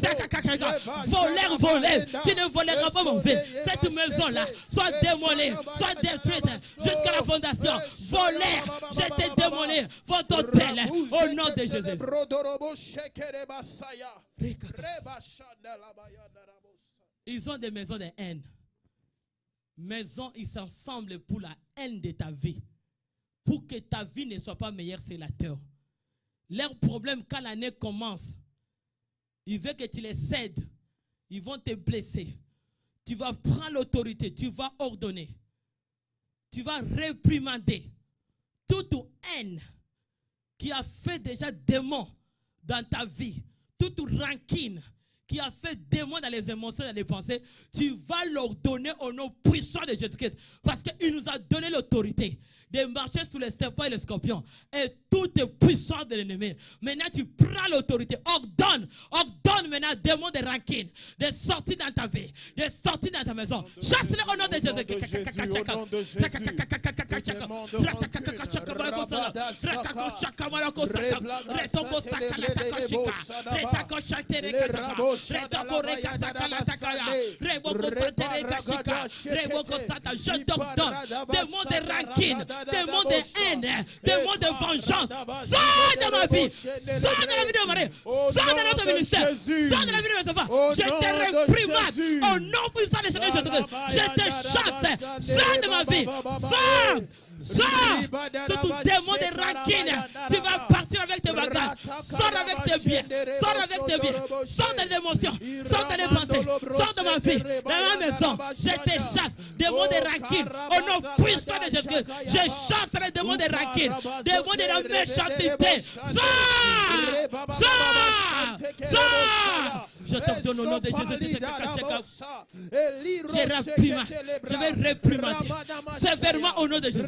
voleur, voleur. Tu ne voleras pas mon vie. Cette maison-là soit démolie, soit détruite jusqu'à la fondation. Voleur, je te démolis votre hôtel au nom de Jésus. Ils ont des maisons de haine. Maisons, ils s'assemblent pour la haine de ta vie. Pour que ta vie ne soit pas meilleure, c'est la terre. Leur problème, quand l'année commence, ils veulent que tu les cèdes. Ils vont te blesser. Tu vas prendre l'autorité. Tu vas ordonner. Tu vas réprimander toute haine qui a fait déjà démon dans ta vie. Toute rancune qui a fait démon dans les émotions, dans les pensées. Tu vas leur donner au nom puissant de Jésus-Christ. Parce qu'il nous a donné l'autorité de marcher sous les serpents et les scorpions. Et tout est puissant de l'ennemi. Maintenant, tu prends l'autorité. Ordonne maintenant démons de rancune, de sortir dans ta vie, de sortir dans ta maison. Chasse-les au nom de Jésus. Je t'ordonne démons de rancune, démons de haine, démons de vengeance. Sors de ma vie, sors de la vie de mon mari, sors de notre ministère, sors de la vie de mes enfants. Je te réprimande au nom puissant de Seigneur Jésus-Christ. Je te chasse, sors de ma vie, sors. Sors, tout démon de rancune, tu vas partir avec tes bagages, sors avec tes biens, sors avec tes biens, sors des émotions, sors de les pensées, sors de ma vie, de ma maison, je te chasse, démon de rancune, au nom puissant de Jésus-Christ, je chasse les démons de rancune, démons de la méchanceté, sors, je t'ordonne au nom de Jésus, je vais réprimander, sévèrement au nom de Jésus.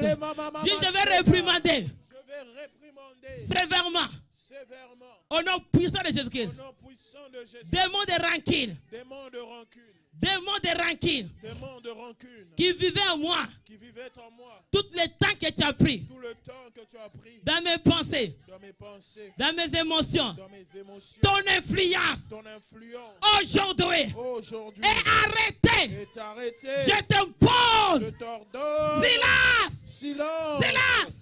Dis, je vais réprimander. Sévèrement. Au nom puissant de Jésus-Christ. Démons de rancune. Démons de rancune. Qui vivaient en moi. Tout le temps que tu as pris. Dans mes pensées. Dans mes émotions. Ton influence. Aujourd'hui. Est arrêtée. Je t'impose. Silence.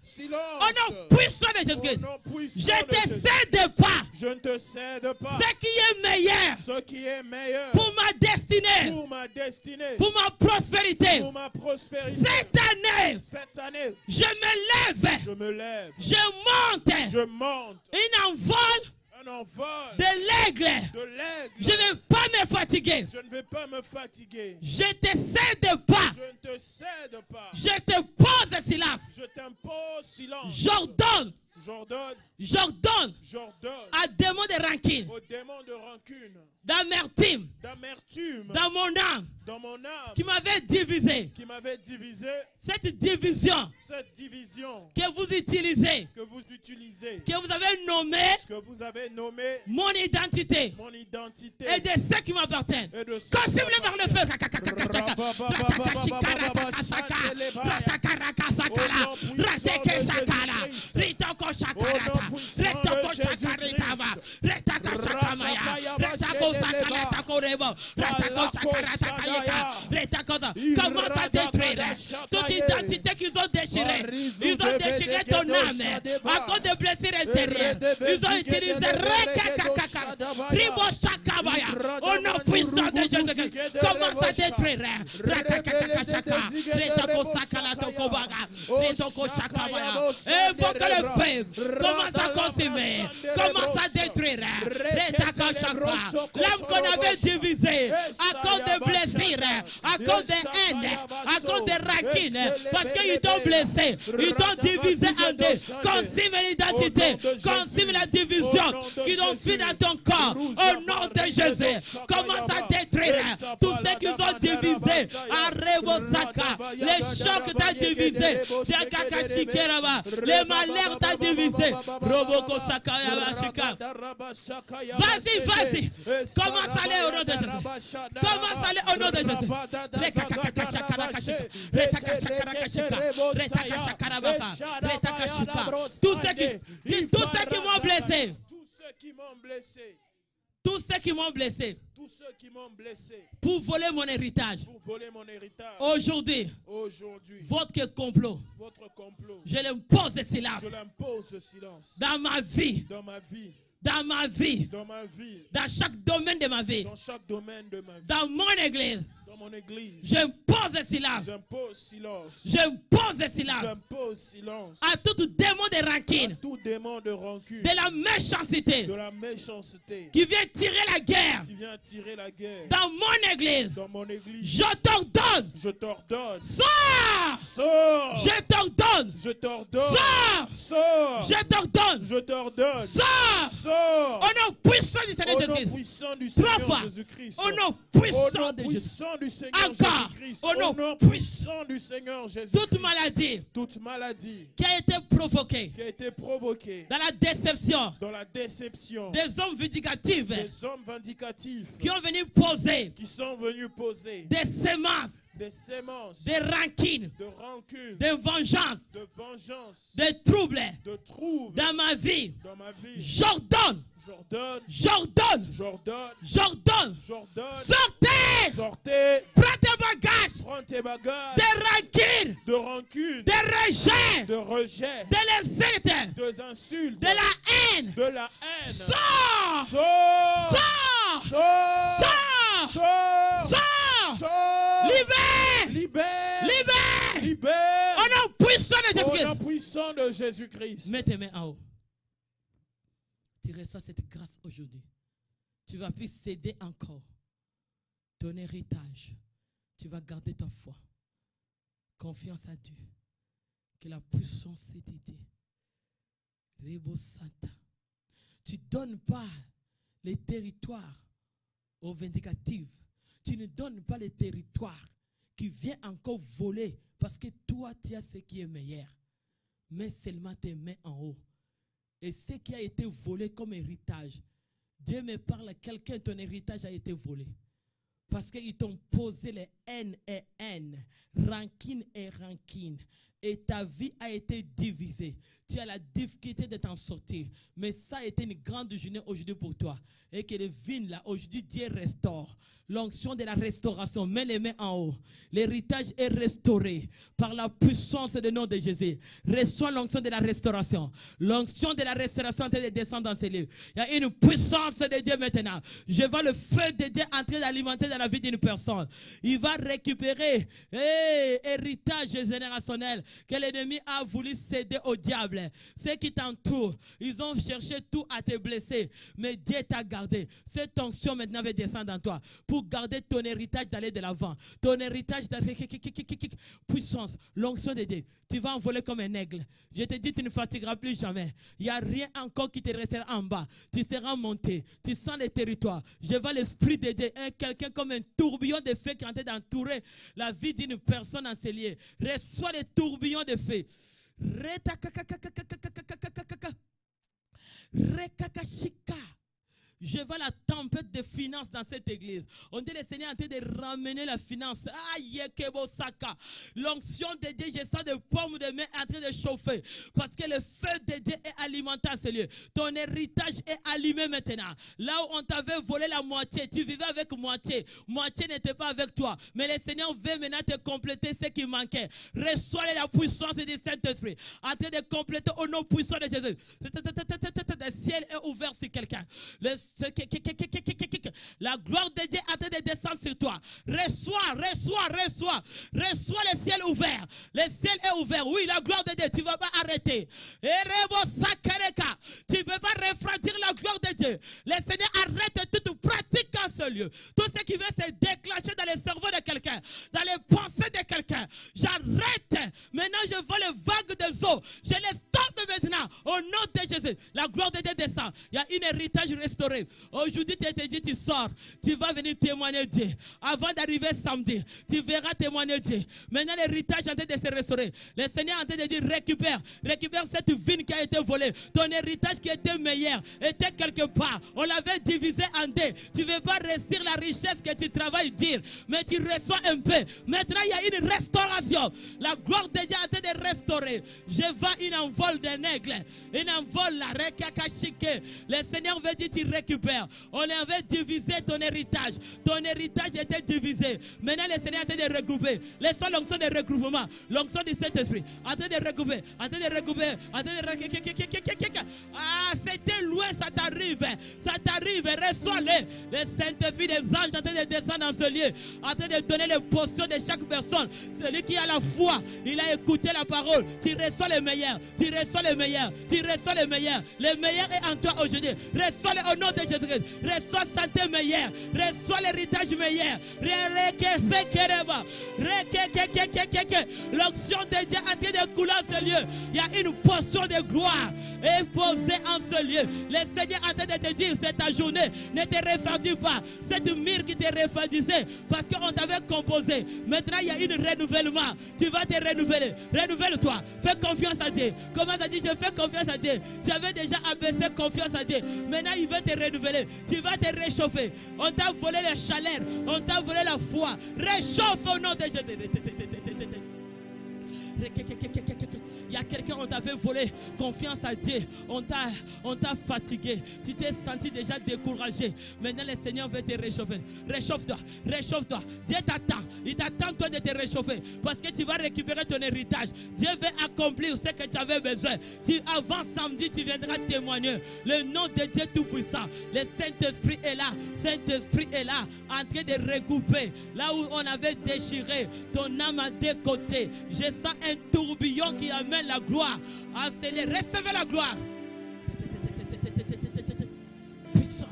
Silence. Au nom puissant de Au Jésus-Christ. nom puissant Je de te Jésus. cède pas Je ne te cède pas. ce qui est meilleur Ce qui est meilleur pour ma destinée, pour ma destinée, pour ma prospérité. pour ma prospérité. Cette année, Cette année, je me lève, je me lève, je monte je monte un envol un envol de l'aigle. de l'aigle. Je ne vais pas me fatiguer. Je ne vais pas me fatiguer. Je te cède pas. Je ne te cède pas. Je te pose silence. Je t'impose silence. J'ordonne, J'ordonne, j'ordonne j'ordonne à démon de rancune, aux démons de rancune, d'amertume, d'amertume dans mon âme, dans mon âme qui m'avait divisé. qui m'avait divisé, Cette division cette division que vous utilisez, que vous utilisez, que vous avez nommé que vous avez nommé mon identité mon identité et de ceux qui m'appartiennent. et de ce Consume-les par le feu. Commence à détruire toute identité qu'ils ont déchirée. Ils ont déchiré ton âme à cause de blessures intérieures. Ils ont utilisé au nom puissant de Jésus-Christ. Commence à détruire. Invoque le feu. Commence à consumer. Commence à détruire. L'âme qu'on avait divisée à cause de blessures, à cause de haine, à cause de rancune, parce qu'ils t'ont blessé, ils t'ont divisé en deux. Consume l'identité, consume la division qu'ils ont fait dans ton corps. Au nom de Jésus, commence à détruire tout ce qu'ils ont divisé. À Rebosaka, les chocs t'ont divisé. Les malheurs t'ont divisé. Roboko Sakayabashika. Vas-y, vas-y. Commence à aller au nom de Jésus. Commence à aller au nom de Jésus. Tous ceux qui m'ont blessé. Tous ceux qui m'ont blessé. Tous ceux qui m'ont blessé Pour voler mon héritage. pour voler mon héritage. Aujourd'hui, votre complot. Je l'impose silence. Je l'impose silence. Dans ma vie. Dans ma vie. Dans ma vie. Dans ma vie. Dans chaque domaine de ma vie. Dans chaque domaine de ma vie. Dans mon église. Dans mon église. J'impose silence. J'impose silence. J'impose silence. J'impose silence. À tout démon de rancune. À tout démon de rancune. De la méchanceté. De la méchanceté. Qui vient tirer la guerre. Qui vient tirer la guerre. Dans mon église. Dans mon église. Je t'ordonne. Je t'ordonne. Sors. Sors. Je t'ordonne. Je t'ordonne. Sors. Sors. Je t'ordonne. Je t'ordonne. Sors. Sors. Au nom puissant du Seigneur Jésus-Christ. Trois fois. Au nom puissant de Jésus. Encore. Au nom puissant du Seigneur Jésus. Toute maladie. Toute maladie. Qui a été provoquée. Qui a été provoquée. Dans la déception. Dans la déception. Des hommes vindicatifs. Des hommes vindicatifs. Qui ont venu poser. Qui sont venus poser. Des semences. Des semences. Des rancines. De rancune. Des vengeances. De vengeance. Des troubles. De troubles. Dans ma vie. Dans ma vie. J'ordonne. J'ordonne. J'ordonne. J'ordonne. J'ordonne. J'ordonne. Sortez. Sortez. Prends tes bagages. Prends tes bagages. Des rancunes. De rancune. Des rejets. De rejet. De l'insulte. Des insultes. De la haine. De la haine. Sors. Sors. Sors. Sors. Sors. Sors. Sors. Sors. Libère. Libère. Libère. Libère. Au nom puissant de Au nom Jésus-Christ. puissant de Jésus-Christ. Mets tes mains en haut. Tu reçois cette grâce aujourd'hui. Tu vas plus céder encore ton héritage. Tu vas garder ta foi. Confiance à Dieu. Que la puissance s'est aidée. Rebo Santa. Tu ne donnes pas les territoires aux vindicatifs. Tu ne donnes pas les territoires qui viennent encore voler parce que toi, tu as ce qui est meilleur. Mets seulement tes mains en haut. Et ce qui a été volé comme héritage, Dieu me parle, quelqu'un, ton héritage a été volé. Parce qu'ils t'ont posé les haines et haines, rancune et rancune. Et ta vie a été divisée. tu as la difficulté de t'en sortir. Mais ça a été une grande journée aujourd'hui pour toi. Et que les vignes là, aujourd'hui, Dieu restaure. L'onction de la restauration, mets les mains en haut. L'héritage est restauré par la puissance du nom de Jésus. Reçois l'onction de la restauration. L'onction de la restauration est en train de descendre dans ces lieux. Il y a une puissance de Dieu maintenant. Je vois le feu de Dieu en train d'alimenter dans la vie d'une personne. Il va récupérer héritage générationnel que l'ennemi a voulu céder au diable. Ceux qui t'entourent, ils ont cherché tout à te blesser. Mais Dieu t'a gardé. Cette onction maintenant va descendre en toi. Pour garder ton héritage d'aller de l'avant. Ton héritage d'aller puissance, l'onction de Dieu. Tu vas envoler comme un aigle. Je te dis, tu ne fatigueras plus jamais. Il n'y a rien encore qui te restera en bas. Tu seras monté. Tu sens les territoires. Je vois l'esprit de Dieu. Quelqu'un comme un tourbillon de feu qui est en train d'entourer la vie d'une personne en ces lieux. Reçois les tourbillons de feu. Je vois la tempête de finances dans cette église. On dit le Seigneur est en train de ramener la finance. L'onction de Dieu, je sens des pommes de main en train de chauffer. Parce que le feu de Dieu est alimenté à ce lieu. Ton héritage est allumé maintenant. Là où on t'avait volé la moitié, tu vivais avec moitié. Moitié n'était pas avec toi. Mais le Seigneur veut maintenant te compléter ce qui manquait. Reçois la puissance du Saint-Esprit. En train de compléter au nom puissant de Jésus. Le ciel est ouvert sur quelqu'un. La gloire de Dieu est en train de descendre sur toi. Reçois le ciel ouvert. Le ciel est ouvert. Oui, la gloire de Dieu, tu ne vas pas arrêter. Tu ne peux pas refroidir la gloire de Dieu. Le Seigneur arrête toute pratique en ce lieu. Tout ce qui veut se déclencher dans le cerveau de quelqu'un, dans les pensées de quelqu'un. J'arrête. Maintenant, je vois les vagues des eaux. Je les stoppe maintenant. Au nom de Jésus. La gloire de Dieu descend. Il y a un héritage restauré. Aujourd'hui, tu te dis, tu sors. Tu vas venir témoigner Dieu. Avant d'arriver samedi, tu verras témoigner Dieu. Maintenant, l'héritage est en train de se restaurer. Le Seigneur est en train de dire, récupère cette vigne qui a été volée. Ton héritage qui était meilleur était quelque part. On l'avait divisé en deux. Tu ne veux pas rester la richesse que tu travailles dire, mais tu reçois un peu. Maintenant, il y a une restauration. La gloire de Dieu est en train de restaurer. Je vois une envol d'un aigle. Une envol là. Le Seigneur veut dire, tu récupères. On avait divisé ton héritage. Ton héritage était divisé. Maintenant, le Seigneur est en train de regrouper. Laissons l'onction de regroupement. L'onction du Saint-Esprit. En train de regrouper. En train de regrouper. En train de regrouper. Ah, c'était loin, ça t'arrive. Ça t'arrive. Reçois-le. Le Saint-Esprit des anges en train de descendre dans ce lieu. En train de donner les potions de chaque personne. Celui qui a la foi, il a écouté la parole. Tu reçois le meilleur. Tu reçois le meilleur. Tu reçois le meilleur. Le meilleur est en toi aujourd'hui. Reçois-le au nom de Jésus-Christ. Reçois santé meilleure. Reçois l'héritage meilleur. L'onction de Dieu a été de couler en ce lieu. Il y a une portion de gloire posée en ce lieu. Le Seigneur a été de te dire, c'est ta journée. Ne te refroidis pas. C'est du mire qui te refroidissait parce qu'on t'avait composé. Maintenant, il y a un renouvellement. Tu vas te renouveler. Renouvelle-toi. Fais confiance à Dieu. Comment ça dit, je fais confiance à Dieu. Tu avais déjà abaissé confiance à Dieu. Maintenant, il veut te renouveler. Tu vas te réchauffer. On t'a volé la chaleur. On t'a volé la foi. Réchauffe au nom de Jésus. Il y a quelqu'un, on t'avait volé confiance à Dieu. On t'a fatigué. Tu t'es senti déjà découragé. Maintenant, le Seigneur veut te réchauffer. Réchauffe-toi. Réchauffe-toi. Dieu t'attend. Il t'attend toi de te réchauffer. Parce que tu vas récupérer ton héritage. Dieu veut accomplir ce que tu avais besoin. Avant samedi, tu viendras témoigner. Le nom de Dieu Tout-Puissant. Le Saint-Esprit est là. Saint-Esprit est là. En train de recouper. Là où on avait déchiré ton âme à deux côtés. Je sens un tourbillon qui amène la gloire. Enseignez, recevez la gloire. Puissance.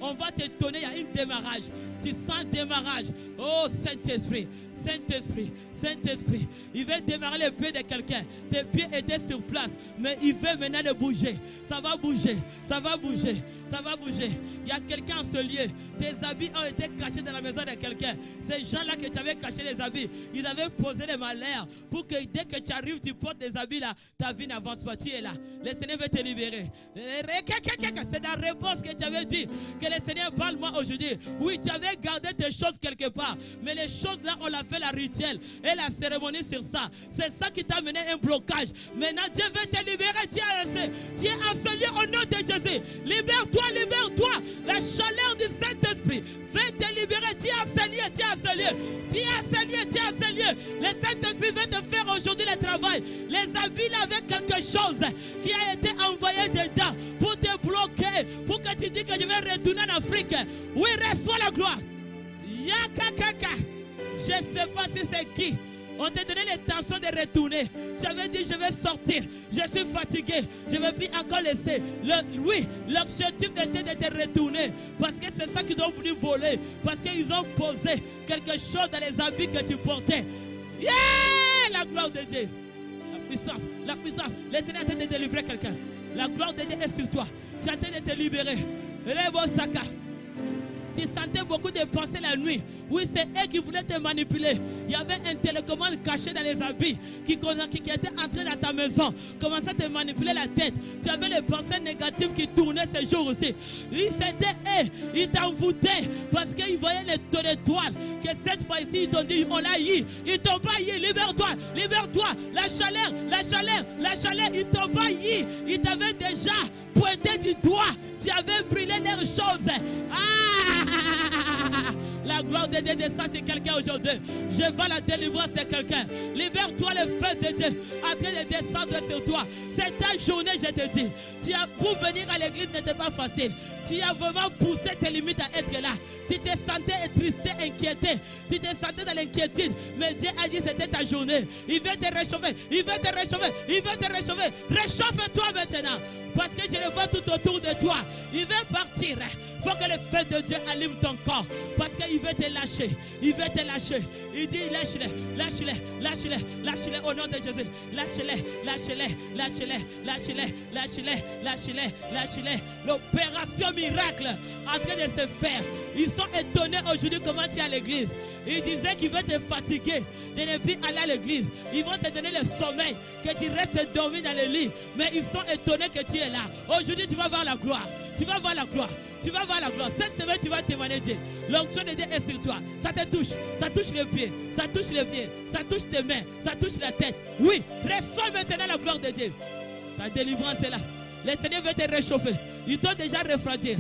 On va te donner, il y a un démarrage. Tu sens un démarrage. Oh Saint-Esprit, Saint-Esprit, Saint-Esprit. Il veut démarrer les pieds de quelqu'un. Tes pieds étaient sur place, mais il veut maintenant de bouger. Ça va bouger, ça va bouger, ça va bouger. Il y a quelqu'un en ce lieu. Tes habits ont été cachés dans la maison de quelqu'un. Ces gens-là que tu avais caché les habits, ils avaient posé les malheurs pour que dès que tu arrives, tu portes des habits là, ta vie n'avance pas. Tu es là. Le Seigneur veut te libérer. C'est la réponse que tu avais dit. Que le Seigneur parle moi aujourd'hui. Oui, tu avais gardé tes choses quelque part. pas. Mais les choses là, on l'a fait la rituel et la cérémonie sur ça. C'est ça qui t'a amené un blocage. Maintenant, Dieu veut te libérer. Tu es enseigné au nom de Jésus. Libère-toi, libère-toi. La chaleur du Saint-Esprit veut te libérer. Tu es enseigné, tu es enseigné. Tu es enseigné, tu es enseigné. Le Saint-Esprit veut te faire aujourd'hui le travail. Les habits avec quelque chose qui a été envoyé dedans pour te bloquer, pour que tu dis que je vais retourner en Afrique. Oui, reçois la gloire. Yakakaka. Je ne sais pas si c'est qui. On t'a donné l'intention de retourner. Tu avais dit je vais sortir. Je suis fatigué. Je ne vais plus encore laisser. Oui, l'objectif était de te retourner. Parce que c'est ça qu'ils ont voulu voler. Parce qu'ils ont posé quelque chose dans les habits que tu portais. Yeah! La gloire de Dieu. La puissance. La puissance. Le Seigneur est en train de délivrer quelqu'un. La gloire de Dieu est sur toi. Tu es en train de te libérer. Rebosaka. Tu sentais beaucoup de pensées la nuit. Oui, c'est eux qui voulaient te manipuler. Il y avait un télécommande caché dans les habits qui était entré dans ta maison. Commençait à te manipuler la tête. Tu avais les pensées négatives qui tournaient ces jours aussi. Oui, c'était eux. Ils t'envoûtaient parce qu'ils voyaient ton étoile. Que cette fois-ci, ils t'ont dit, on l'a eu. Ils t'ont pas eu. Libère-toi, libère-toi. La chaleur, la chaleur, la chaleur. Ils t'ont pas eu. Ils t'avaient déjà pointé du doigt. Tu avais brûlé leurs choses. La gloire de Dieu descend sur quelqu'un aujourd'hui. Je veux la délivrance de quelqu'un. Libère-toi, le feu de Dieu en train de descendre sur toi. C'est ta journée, je te dis. Pour venir à l'église n'était pas facile. Tu as vraiment poussé tes limites à être là. Tu te sentais attristé, inquiété. Tu te sentais dans l'inquiétude. Mais Dieu a dit c'était ta journée. Il veut te réchauffer. Il veut te réchauffer. Il veut te réchauffer. Réchauffe-toi maintenant. Parce que je le vois tout autour de toi. Il veut partir. Il faut que le feu de Dieu allume ton corps. Parce qu'il veut te lâcher. Il veut te lâcher. Il dit lâche-les, lâche-les, lâche-les, lâche-les au nom de Jésus. Lâche-les, lâche-les, lâche-les, lâche-les, lâche-les, lâche-les, lâche-les. L'opération miracle en train de se faire. Ils sont étonnés aujourd'hui comment tu es à l'église. Ils disaient qu'ils veulent te fatiguer de ne plus aller à l'église. Ils vont te donner le sommeil, que tu restes dormi dans le lit. Mais ils sont étonnés que tu es là. Aujourd'hui, tu vas voir la gloire. Tu vas voir la gloire. Tu vas voir la gloire. Cette semaine, tu vas témoigner Dieu. L'onction de Dieu est sur toi. Ça te touche. Ça touche les pieds. Ça touche les pieds. Ça touche tes mains. Ça touche la tête. Oui, reçois maintenant la gloire de Dieu. Ta délivrance est là. Le Seigneur veut te réchauffer. Ils t'ont déjà refroidi.